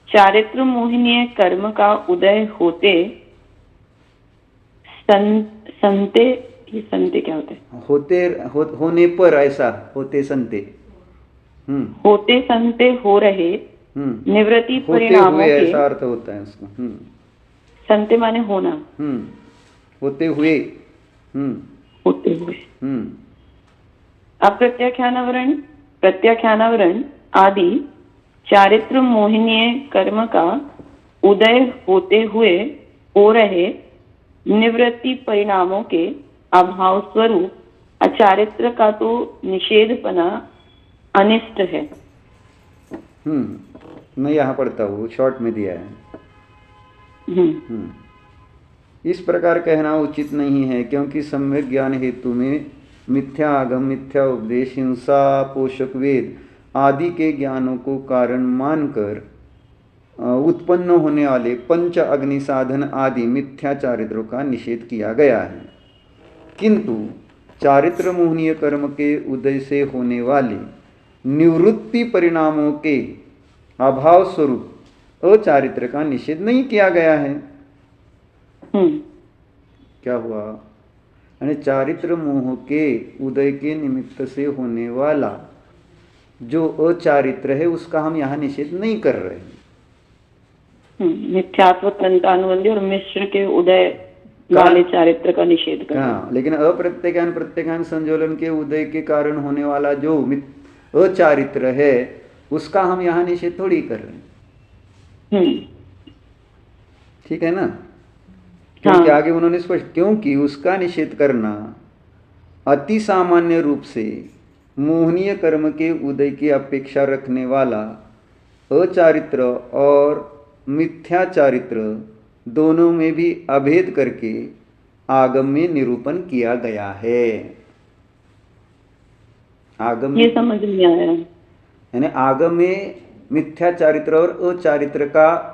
चारित्र मोहिनीय कर्म का उदय होते संते, ये संते क्या होते हैं? होने पर, ऐसा होते संते, होते संते हो रहे निवृत्ति परिणामों के, ऐसा अर्थ होता है उसको। संते माने होना, होते हुए, होते हुए। अप्रत्याख्यानावरण, प्रत्याख्यानावरण आदि चारित्र मोहिनीय कर्म का उदय होते हुए हो रहे निवृत्ति परिणामों के अभाव स्वरूप अचारित्र का तो निषेधपना अनिष्ट है। मैं यहाँ पढ़ता हूँ, शॉर्ट में दिया है। इस प्रकार कहना उचित नहीं है, क्योंकि सम्यक ज्ञान हेतु में मिथ्या आगम, मिथ्या उपदेश, हिंसा, पोषक वेद आदि के ज्ञानों को कारण मानकर उत्पन्न होने वाले पंच अग्नि साधन आदि मिथ्या चारित्रों का निषेध किया गया है। किंतु चारित्र मोहनीय कर्म के उदय से होने वाले निवृत्ति परिणामों के अभाव स्वरूप अचारित्र का निषेध नहीं किया गया है। क्या हुआ? यानी चारित्र मोह के उदय के निमित्त से होने वाला जो अचारित्र है उसका हम यहाँ निषेध नहीं कर रहे हैं। मिथ्यात्व, अनुबंधी और मिश्र के उदय वाले चारित्र का निषेध कर। हाँ, लेकिन अप्रत्यज्ञान प्रत्यज्ञान संजोलन के उदय के कारण होने वाला जो अचारित्र है उसका हम यहाँ निषेध थोड़ी कर रहे हैं। ठीक है ना? क्योंकि आगे उन्होंने स्पष्ट, क्योंकि उसका निषेध करना अति सामान्य रूप से मोहनीय कर्म के उदय की अपेक्षा रखने वाला अचारित्र और मिथ्या चारित्र दोनों में भी अभेद करके आगम में निरूपण किया गया है। आगम ये समझ नहीं आया। यानी आगम में मिथ्या चारित्र और अचारित्र का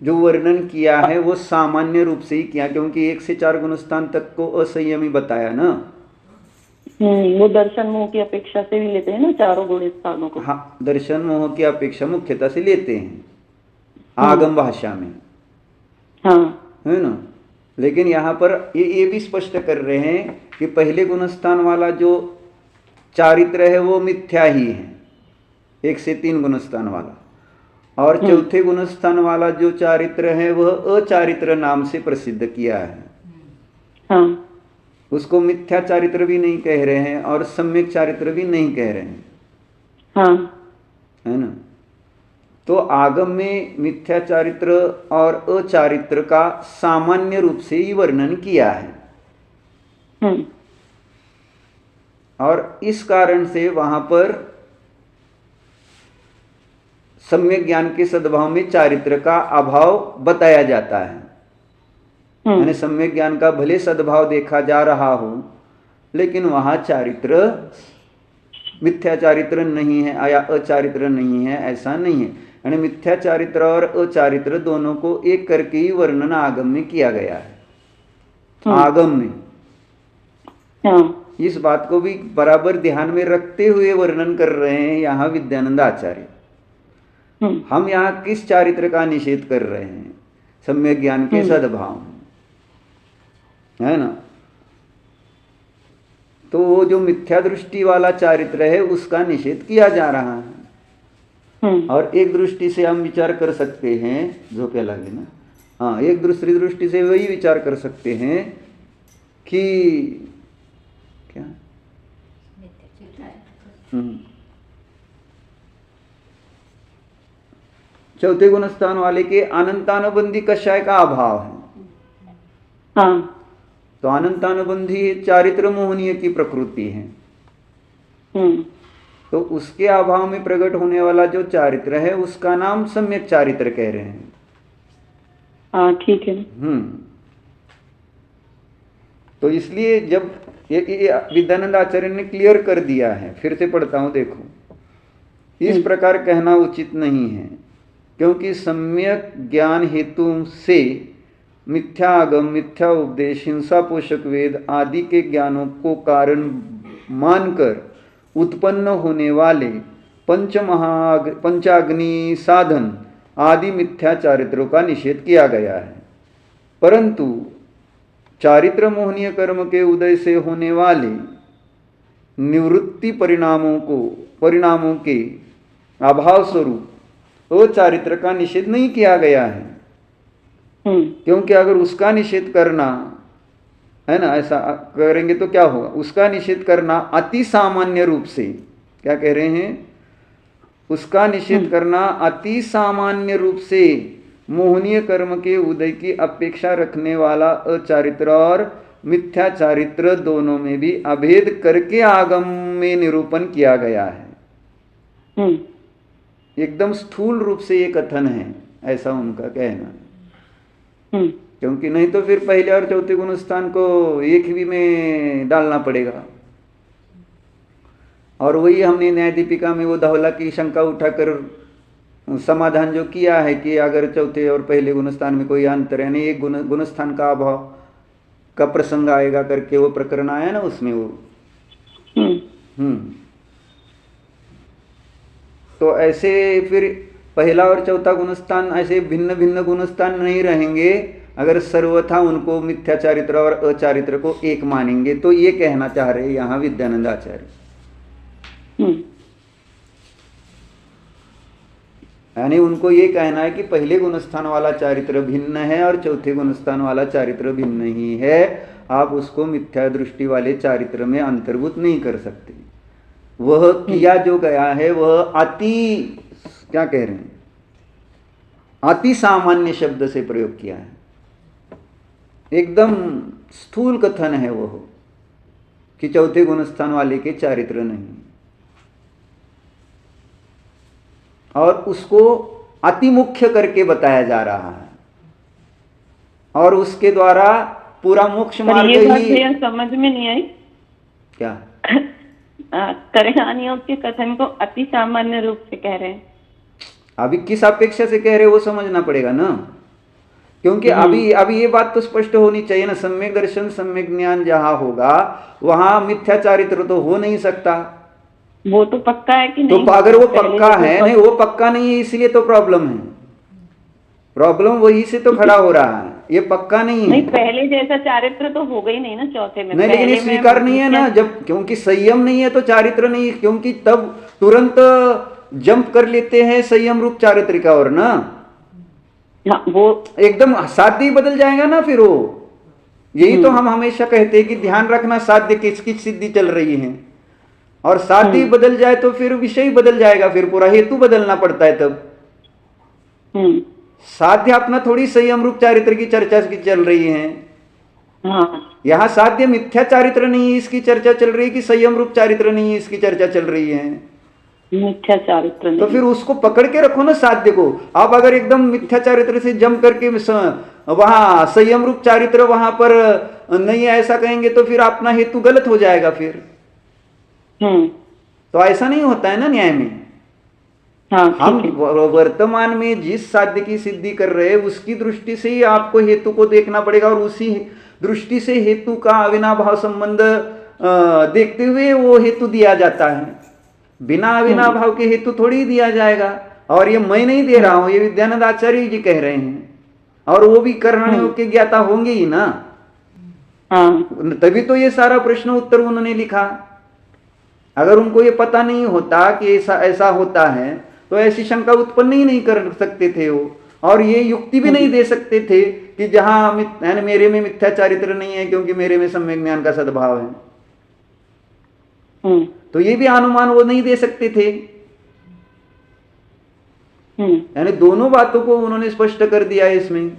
जो वर्णन किया है वो सामान्य रूप से ही किया, क्योंकि 1 से 4 गुणस्थान तक को असंयमी बताया ना। वो दर्शन मोह की अपेक्षा से भी लेते हैं ना चारों गुण स्थानों को। हाँ, दर्शन मोह की अपेक्षा मुख्यता से लेते हैं आगम भाषा में। हाँ, है ना? लेकिन यहाँ पर ये भी स्पष्ट कर रहे हैं कि पहले गुणस्थान वाला जो चारित्र है वो मिथ्या ही है, 1 से 3 गुणस्थान वाला, और चौथे गुणस्थान वाला जो चारित्र है वह अचारित्र नाम से प्रसिद्ध किया है। हाँ, उसको मिथ्या चारित्र भी नहीं कह रहे हैं और सम्यक चारित्र भी नहीं कह रहे हैं। हाँ, है ना? तो आगम में मिथ्या चारित्र और अचारित्र का सामान्य रूप से ही वर्णन किया है। और इस कारण से वहां पर सम्यक ज्ञान के सद्भाव में चारित्र का अभाव बताया जाता है। यानी सम्यक ज्ञान का भले सद्भाव देखा जा रहा हो लेकिन वहां चारित्र मिथ्या चारित्र नहीं है या अचारित्र नहीं है, ऐसा नहीं है। यानी मिथ्या चारित्र और अचारित्र दोनों को एक करके ही वर्णन आगम में किया गया है। आगम में इस बात को भी बराबर ध्यान में रखते हुए वर्णन कर रहे हैं यहाँ विद्यानंद आचार्य। हम यहाँ किस चारित्र का निषेध कर रहे हैं? सम्यक ज्ञान के सद्भाव, है ना? तो वो जो मिथ्या दृष्टि वाला चारित्र है उसका निषेध किया जा रहा है। और एक दृष्टि से हम विचार कर सकते हैं, जो क्या लगे ना, हाँ, एक दूसरी दृष्टि से वही विचार कर सकते हैं कि क्या चौथे गुणस्थान वाले के अनंतानुबंधी कषाय का अभाव है। हाँ, तो अनंतानुबंधी चारित्र मोहनीय की प्रकृति है। तो उसके अभाव में प्रकट होने वाला जो चारित्र है उसका नाम सम्यक चारित्र कह रहे हैं। हाँ, ठीक है। तो इसलिए जब ये विद्यानंद आचार्य ने क्लियर कर दिया है, फिर से पढ़ता हूं, देखो, इस प्रकार कहना उचित नहीं है क्योंकि सम्यक ज्ञान हेतु से मिथ्या आगम, मिथ्या उपदेश, हिंसा पोषक वेद आदि के ज्ञानों को कारण मानकर उत्पन्न होने वाले पंचाग्नि साधन आदि मिथ्या चारित्रों का निषेध किया गया है। परंतु चारित्र मोहनीय कर्म के उदय से होने वाले निवृत्ति परिणामों के अभाव स्वरूप वो चारित्र का निषेध नहीं किया गया है। क्योंकि अगर उसका निषेध करना है ना, ऐसा करेंगे तो क्या होगा, उसका निषेध करना अति सामान्य रूप से, क्या कह रहे हैं, उसका निषेध करना अति सामान्य रूप से मोहनीय कर्म के उदय की अपेक्षा रखने वाला अचारित्र और मिथ्या चारित्र दोनों में भी अभेद करके आगम में निरूपण किया गया है। एकदम स्थूल रूप से ये कथन है, ऐसा उनका कहना। क्योंकि नहीं तो फिर पहले और चौथे गुण स्थान को एक भी में डालना पड़ेगा। और वही हमने न्याय दीपिका में वो धवला की शंका उठाकर समाधान जो किया है कि अगर चौथे और पहले गुणस्थान में कोई अंतर है, एक गुणस्थान का अभाव का प्रसंग आएगा करके वो प्रकरण आया ना, उसमें वो तो ऐसे फिर पहला और चौथा गुणस्थान ऐसे भिन्न भिन्न गुणस्थान नहीं रहेंगे अगर सर्वथा उनको मिथ्या चारित्र और अचारित्र को एक मानेंगे। तो ये कहना चाह रहे यहाँ विद्यानंद आचार्य, यानी उनको ये कहना है कि पहले गुणस्थान वाला चारित्र भिन्न है और चौथे गुणस्थान वाला चारित्र भिन्न ही है। आप उसको मिथ्या दृष्टि वाले चारित्र में अंतर्भूत नहीं कर सकते। वह किया जो गया है वह अति, क्या कह रहे हैं, अति सामान्य शब्द से प्रयोग किया है। एकदम स्थूल कथन है वह कि चौथे गुणस्थान वाले के चारित्र नहीं, और उसको अति मुख्य करके बताया जा रहा है और उसके द्वारा पूरा मोक्ष मार्ग ही समझ में नहीं आई क्या कल्याण योग के कथन को अति सामान्य रूप से कह रहे हैं। अभी किस अपेक्षा से कह रहे वो समझना पड़ेगा ना, क्योंकि अभी ये बात तो स्पष्ट होनी चाहिए ना। सम्यक दर्शन सम्यक ज्ञान जहां होगा वहां मिथ्या चारित्र तो हो नहीं सकता। वो तो पक्का है कि नहीं? तो अगर वो पक्का है, नहीं वो पक्का नहीं है इसलिए तो प्रॉब्लम है। प्रॉब्लम वही से तो खड़ा हो रहा है, ये पक्का नहीं है। नहीं, पहले जैसा चारित्र तो हो गई नहीं ना चौथे में। नहीं, लेकिन ये स्वीकार नहीं है ना, जब क्योंकि संयम नहीं है तो चारित्र नहीं, क्योंकि तब तुरंत जंप कर लेते हैं संयम रूप चारित्र का और ना। हाँ, वो एकदम साध्य ही बदल जाएगा ना फिर वो। यही तो हम हमेशा कहते हैं कि ध्यान रखना साध्य किसकी सिद्धि चल रही है, और साध्य बदल जाए तो फिर विषय बदल जाएगा, फिर पूरा हेतु बदलना पड़ता है। तब साध्य अपना थोड़ी संयम रूप चारित्र की चर्चा की चल रही है। यहाँ साध्य मिथ्या चारित्र नहीं है इसकी चर्चा चल रही है कि संयम रूप चारित्र नहीं है इसकी चर्चा चल रही है। मिथ्या चारित्र नहीं। तो फिर उसको पकड़ के रखो ना साध्य को। आप अगर एकदम मिथ्या चारित्र से जम करके वहां संयम रूप चारित्र वहां पर नहीं है ऐसा कहेंगे तो फिर अपना हेतु गलत हो जाएगा फिर। तो ऐसा नहीं होता है ना न्याय में। हम वर्तमान में जिस साध्य की सिद्धि कर रहे हैं उसकी दृष्टि से ही आपको हेतु को देखना पड़ेगा, और उसी दृष्टि से हेतु का अविनाभाव संबंध देखते हुए वो हेतु दिया जाता है। बिना अविनाभाव के हेतु थोड़ी दिया जाएगा। और ये मैं नहीं दे रहा हूं, ये विद्यानंद आचार्य जी कह रहे हैं, और वो भी कल्याण के ज्ञाता होंगे ही ना। तभी तो ये सारा प्रश्न उत्तर उन्होंने लिखा। अगर उनको ये पता नहीं होता कि ऐसा होता है तो ऐसी शंका उत्पन्न ही नहीं कर सकते थे वो, और ये युक्ति भी नहीं दे सकते थे कि जहां मेरे में मिथ्या चारित्र नहीं है क्योंकि मेरे में सम्यक ज्ञान का सद्भाव है। तो ये भी अनुमान वो नहीं दे सकते थे। यानी दोनों बातों को उन्होंने स्पष्ट कर दिया है इसमें।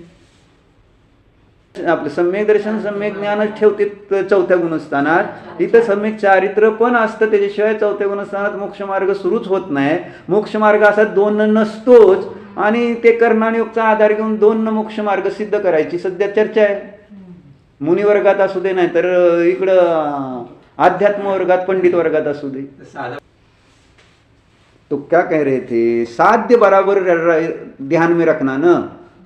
आपलं सम्यक दर्शन सम्यक ज्ञान ठेवते चौथ्या गुणस्थानात, इथं सम्यक चारित्र पण असतं, त्याच्याशिवाय चौथ्या गुणस्थानात मोक्ष मार्ग सुरूच होत नाही। मोक्ष मार्ग असा दोन नसतोच, आणि ते कर्णानुयोगचा आधार घेऊन दोन मोक्ष मार्ग सिद्ध करायची सध्या चर्चा आहे। मुनी वर्गात असू दे, नाही तर इकडं अध्यात्म वर्गात पंडित वर्गात असू दे। तो क्या कह रहे थे, साध्य बराबर ध्यान में रखना ना।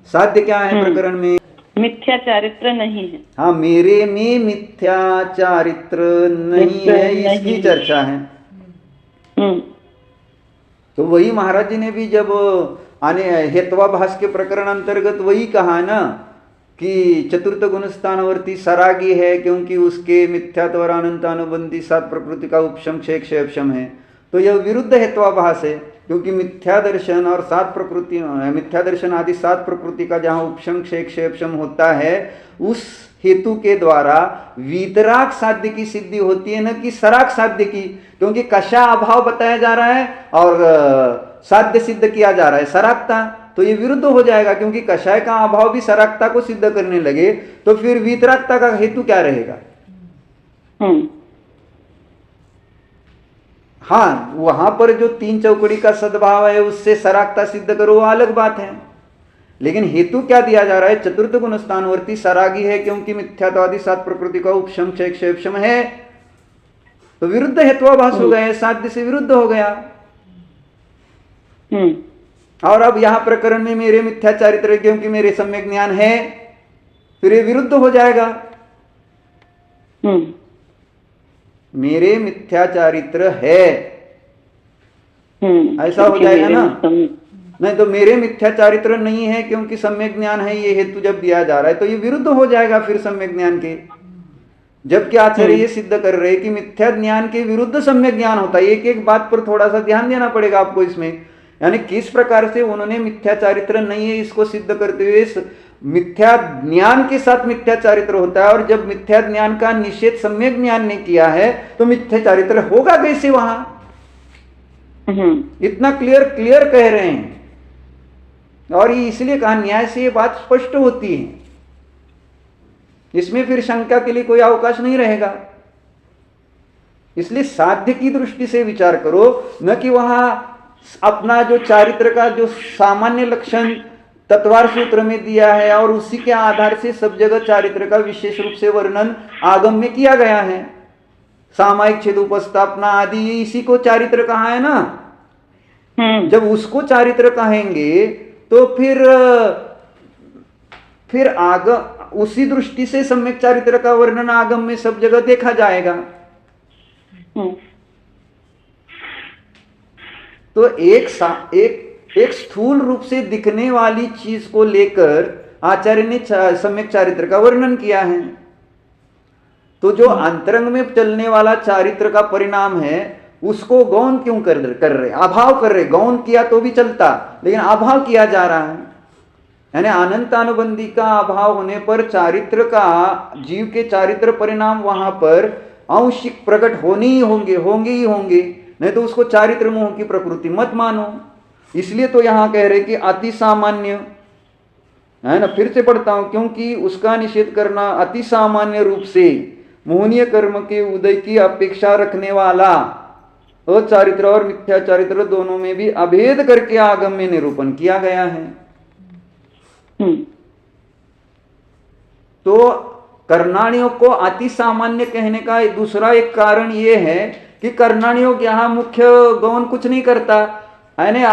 साध्य क्या है प्रकरण में, मिथ्या चारित्र नहीं है। हाँ, मेरे में मिथ्या चारित्र नहीं है, इसकी चर्चा है। तो वही महाराज जी ने भी जब आने हेत्वाभास के प्रकरण अंतर्गत वही कहा ना कि चतुर्थ गुण स्थानवर्ती सरागी है, क्योंकि उसके मिथ्यात्व और अनंतानुबंधी सात प्रकृति का उपशम क्षय क्षयपशम है। तो यह विरुद्ध हेत्वाभास है, क्योंकि मिथ्या दर्शन और सात प्रकृति, मिथ्या दर्शन आदि सात प्रकृति का जहाँ उपशम क्षय क्षयपशम होता है, उस हेतु के द्वारा वीतराग साध्य की सिद्धि होती है, न कि सराग साध्य की। क्योंकि कषा अभाव बताया जा रहा है और साध्य सिद्ध किया जा रहा है सरागता, तो ये विरुद्ध हो जाएगा। क्योंकि कषाय का अभाव भी सरागता को सिद्ध करने लगे तो फिर वीतरागता का हेतु क्या रहेगा। हाँ, वहां पर जो तीन चौकड़ी का सद्भाव है उससे सरागता सिद्ध करो, वो अलग बात है। लेकिन हेतु क्या दिया जा रहा है, चतुर्थ गुण स्थानवर्ती सरागी है, क्योंकि मिथ्यात्वादि सात प्रकृति का उपशम क्षय क्षयपशम है। तो विरुद्ध हेत्वाभास हो गया, साध्य से विरुद्ध हो गया। और अब यहां प्रकरण में मेरे मिथ्या चारित्र क्योंकि मेरे सम्यक ज्ञान है, फिर ये विरुद्ध हो जाएगा। मेरे मिथ्या चारित्र है, ऐसा हो जाएगा ना। नहीं तो मेरे मिथ्या चारित्र नहीं है क्योंकि सम्यक ज्ञान है, ये हेतु जब दिया जा रहा है तो ये विरुद्ध हो जाएगा फिर सम्यक ज्ञान के। जबकि आचार्य ये सिद्ध कर रहे हैं कि मिथ्या ज्ञान के विरुद्ध सम्यक ज्ञान होता है। एक एक बात पर थोड़ा सा ध्यान देना पड़ेगा आपको इसमें, यानी किस प्रकार से उन्होंने मिथ्या चारित्र नहीं है इसको सिद्ध करते हुए मिथ्या ज्ञान के साथ मिथ्या चारित्र होता है, और जब मिथ्या ज्ञान का निषेध सम्यक ज्ञान ने किया है तो मिथ्या चारित्र होगा कैसे वहां। इतना क्लियर कह रहे हैं, और ये इसलिए कहा न्याय से ये बात स्पष्ट होती है, इसमें फिर शंका के लिए कोई अवकाश नहीं रहेगा। इसलिए साध्य की दृष्टि से विचार करो, न कि वहां अपना जो चारित्र का जो सामान्य लक्षण तत्वार सूत्र में दिया है और उसी के आधार से सब जगह चारित्र का विशेष रूप से वर्णन आगम में किया गया है। सामायिक छेद उपस्थापना आदि ये इसी को चारित्र कहा है ना। जब उसको चारित्र कहेंगे तो फिर आगम उसी दृष्टि से सम्यक चारित्र का वर्णन आगम में सब जगह देखा जाएगा। तो एक स्थूल रूप से दिखने वाली चीज को लेकर आचार्य ने सम्यक चारित्र का वर्णन किया है। तो जो अंतरंग में चलने वाला चारित्र का परिणाम है उसको गौण क्यों कर रहे, अभाव कर रहे। गौण किया तो भी चलता, लेकिन अभाव किया जा रहा है, यानी अनंत अनुबंधी का अभाव होने पर चारित्र का, जीव के चारित्र परिणाम वहां पर आंशिक प्रकट होने ही होंगे, नहीं तो उसको चारित्र मोह की प्रकृति मत मानो। इसलिए तो यहां कह रहे कि अति सामान्य है ना, फिर से पढ़ता हूं, क्योंकि उसका निषेध करना अति सामान्य रूप से मोहनीय कर्म के उदय की अपेक्षा रखने वाला अचारित्र और मिथ्या चारित्र दोनों में भी अभेद करके आगम में निरूपण किया गया है। तो कर्णाणियों को अति सामान्य कहने का दूसरा एक कारण यह है कि कर्णाणियों यहां मुख्य गौण कुछ नहीं करता, यानी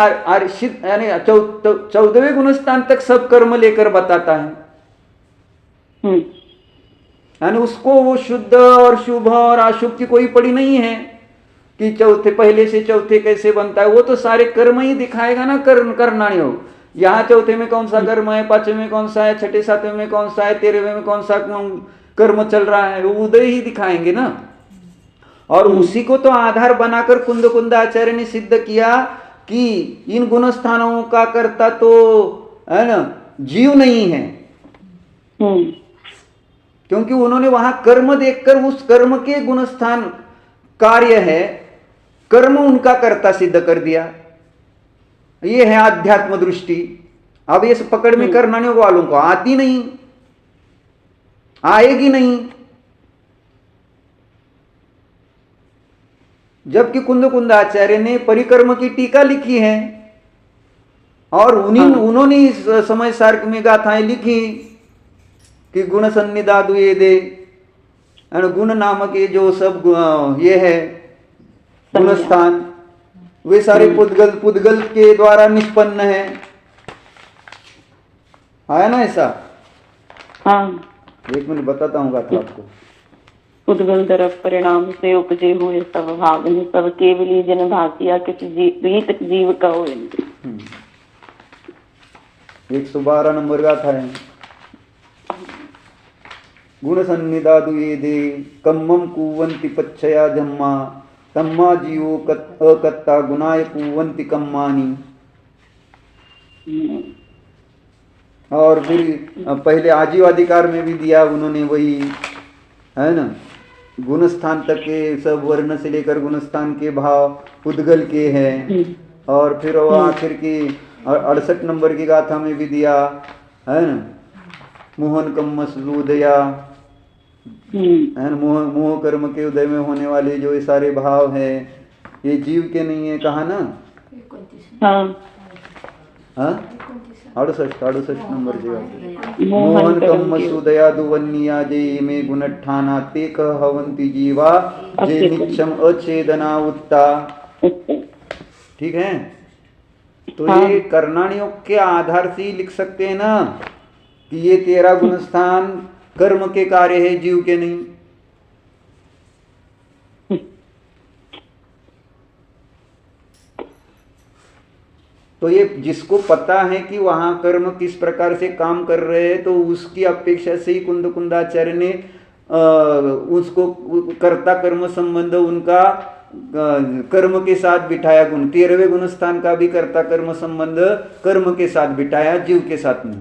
14वें गुणस्थान तक सब कर्म लेकर बताता है। यानी उसको वो शुद्ध और शुभ और अशुभ की कोई पड़ी नहीं है कि चौथे पहले से चौथे कैसे बनता है, वो तो सारे कर्म ही दिखाएगा ना। कर्णाणियों यहाँ चौथे में कौन सा कर्म है, पांचवें में कौन सा है, छठे सातवें में कौन सा है, 13वें में कौन सा कर्म चल रहा है, वो उदय ही दिखाएंगे ना। और उसी को तो आधार बनाकर कुंद आचार्य ने सिद्ध किया कि इन गुण स्थानों का कर्ता तो है ना जीव नहीं है, क्योंकि उन्होंने वहां कर्म देखकर उस कर्म के गुण स्थान कार्य है, कर्म उनका कर्ता सिद्ध कर दिया। ये है आध्यात्म दृष्टि। अब ये पकड़ में कर्णाणियों वालों को आती नहीं, आएगी नहीं। जबकि कुंदाचार्य ने परिकर्म की टीका लिखी है और उन्होंने इस समय सार्क में गाथाएं लिखी कि गुण सन्निधादु ये दे, गुण नामक ये जो सब ये है गुण स्थान, वे सारे पुद्गल के द्वारा निष्पन्न है। आया ना ऐसा? हाँ। एक मिनट बताता हूँ गाथा आपको। उद्गल तरफ परिणाम से उपजे हुए सब भाग सब केवली जन भातिया किसी रीत जीव का हो। 112 नंबर गाथा है। गुण सन्निधादु ये दे कम्मम कुवंती पच्छया जम्मा तम्मा जीवो अकत्ता गुणाय कुवंती कम्मानी। और फिर पहले आजीवाधिकार में भी दिया उन्होंने, वही है ना, गुण स्थान तक के सब वर्ण से लेकर गुण स्थान के भाव उद्गल के हैं। और फिर वो आखिर की 68 नंबर की गाथा में भी दिया है ना, मोहन कम्मस उदया है ना, मोह कर्म के उदय में होने वाले जो ये सारे भाव है ये जीव के नहीं है, कहा ना। हाँ 68 नंबर की मोहन कम्मस उदया दुवन्निया जे में गुणठाना ते कहवंती जीवा जे निक्षम अछेदना उत्ता। ठीक है, तो ये कर्णाणियों के आधार से ही लिख सकते हैं ना कि ये 13 गुणस्थान कर्म के कार्य है, जीव के नहीं। तो ये जिसको पता है कि वहां कर्म किस प्रकार से काम कर रहे हैं, तो उसकी अपेक्षा से ही कुंद कुंदाचार्य ने उसको कर्ता कर्म संबंध उनका कर्म के साथ बिठाया। 13वें गुणस्थान का भी कर्ता कर्म संबंध कर्म के साथ बिठाया, जीव के साथ नहीं।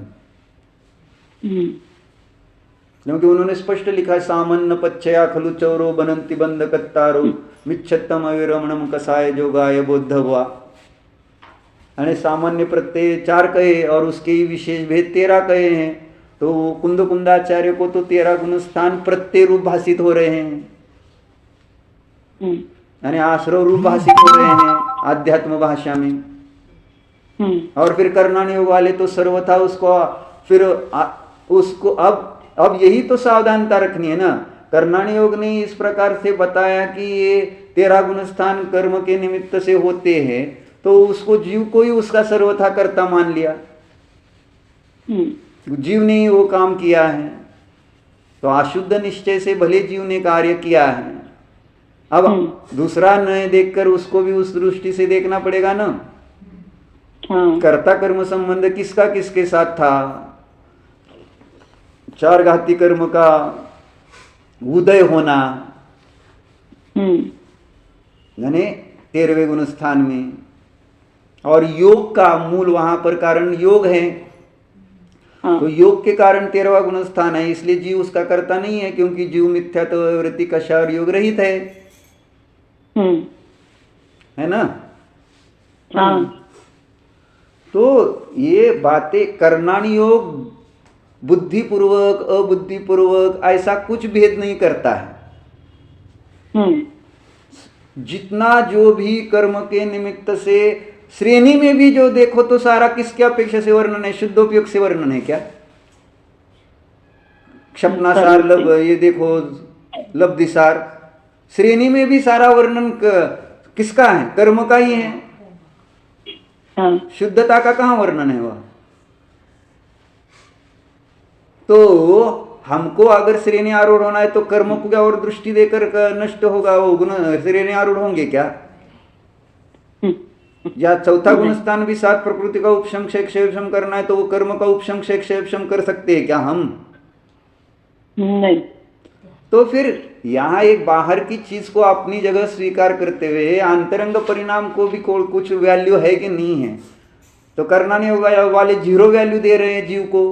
क्योंकि उन्होंने स्पष्ट लिखा है सामन्न पच्छया खलु चौरो बनंति बंध कत्तारो मिच्छत्तम अविरमणम कसाय जो गाय बोध हुआ। यानी सामान्य प्रत्यय 4 कहे और उसके ही विशेष भेद 13 कहे हैं। तो कुंद कुंदाचार्य को तो 13 गुणस्थान प्रत्यय रूप भाषित हो रहे हैं, यानी आश्रव रूप भाषित हो रहे हैं आध्यात्म भाषा में। और फिर कर्णाणी योग वाले तो सर्वथा उसको फिर उसको अब यही तो सावधानता रखनी है ना। कर्णाणी योग ने इस प्रकार से बताया कि ये 13 गुणस्थान कर्म के निमित्त से होते हैं, तो उसको जीव को ही उसका सर्वथा कर्ता मान लिया। जीव ने ही वो काम किया है, तो अशुद्ध निश्चय से भले जीव ने कार्य किया है। अब दूसरा न देखकर उसको भी उस दृष्टि से देखना पड़ेगा ना। कर्ता कर्म संबंध किसका किसके साथ था? 4 घाती कर्म का उदय होना, यानी 13वें गुणस्थान में, और योग का मूल वहां पर कारण योग है। तो योग के कारण 13वां गुणस्थान है, इसलिए जीव उसका कर्ता नहीं है, क्योंकि जीव मिथ्यात्व वृत्ति कषाय और योग रहित है ना। तो ये बातें कर्णाणी योग बुद्धिपूर्वक अबुद्धिपूर्वक ऐसा कुछ भेद नहीं करता है। जितना जो भी कर्म के निमित्त से श्रेणी में भी जो देखो तो सारा किसके अपेक्षा से वर्णन है? शुद्धोपयोग से वर्णन है क्या? क्षपनासार लब, ये देखो लब्धिसार, श्रेणी में भी सारा वर्णन किसका है? कर्म का ही है। शुद्धता का कहां वर्णन है वह? तो हमको अगर श्रेणी आरूढ़ होना है तो कर्म को क्या और दृष्टि देकर नष्ट होगा? वो गुण श्रेणी आरूढ़ होंगे क्या? या चौथा गुणस्थान भी 7 प्रकृति का उपशम क्षेम करना है, तो वो कर्म का उपशम क्षेम कर सकते हैं क्या हम? नहीं। तो फिर यहाँ एक बाहर की चीज को अपनी जगह स्वीकार करते हुए अंतरंग परिणाम को भी कुछ वैल्यू है कि नहीं है? तो करना नहीं होगा, वाले 0 वैल्यू दे रहे हैं जीव को,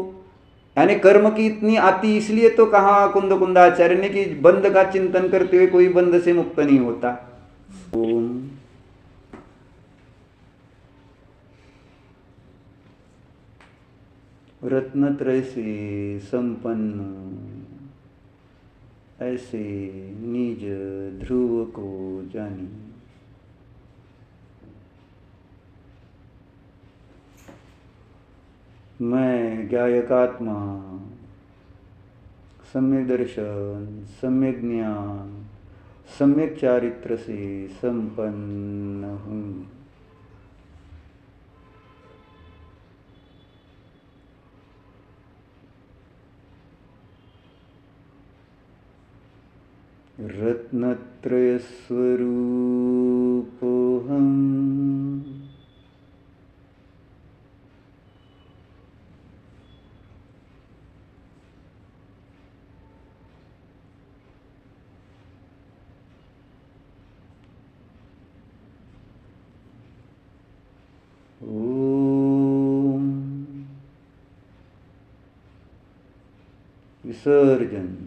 यानी कर्म की इतनी आती। इसलिए तो कहा कुंद कुंदाचार्य ने कि बंध का चिंतन करते हुए कोई बंध से मुक्त नहीं होता। ओम रत्नत्रय से संपन्न ऐसे निज ध्रुव को जानी। मैं ज्ञायकात्मा सम्यक दर्शन, सम्यक ज्ञान, सम्यक चारित्र से संपन्न हूँ। रत्नत्रयस्वरूपोऽहम् विसर्जन।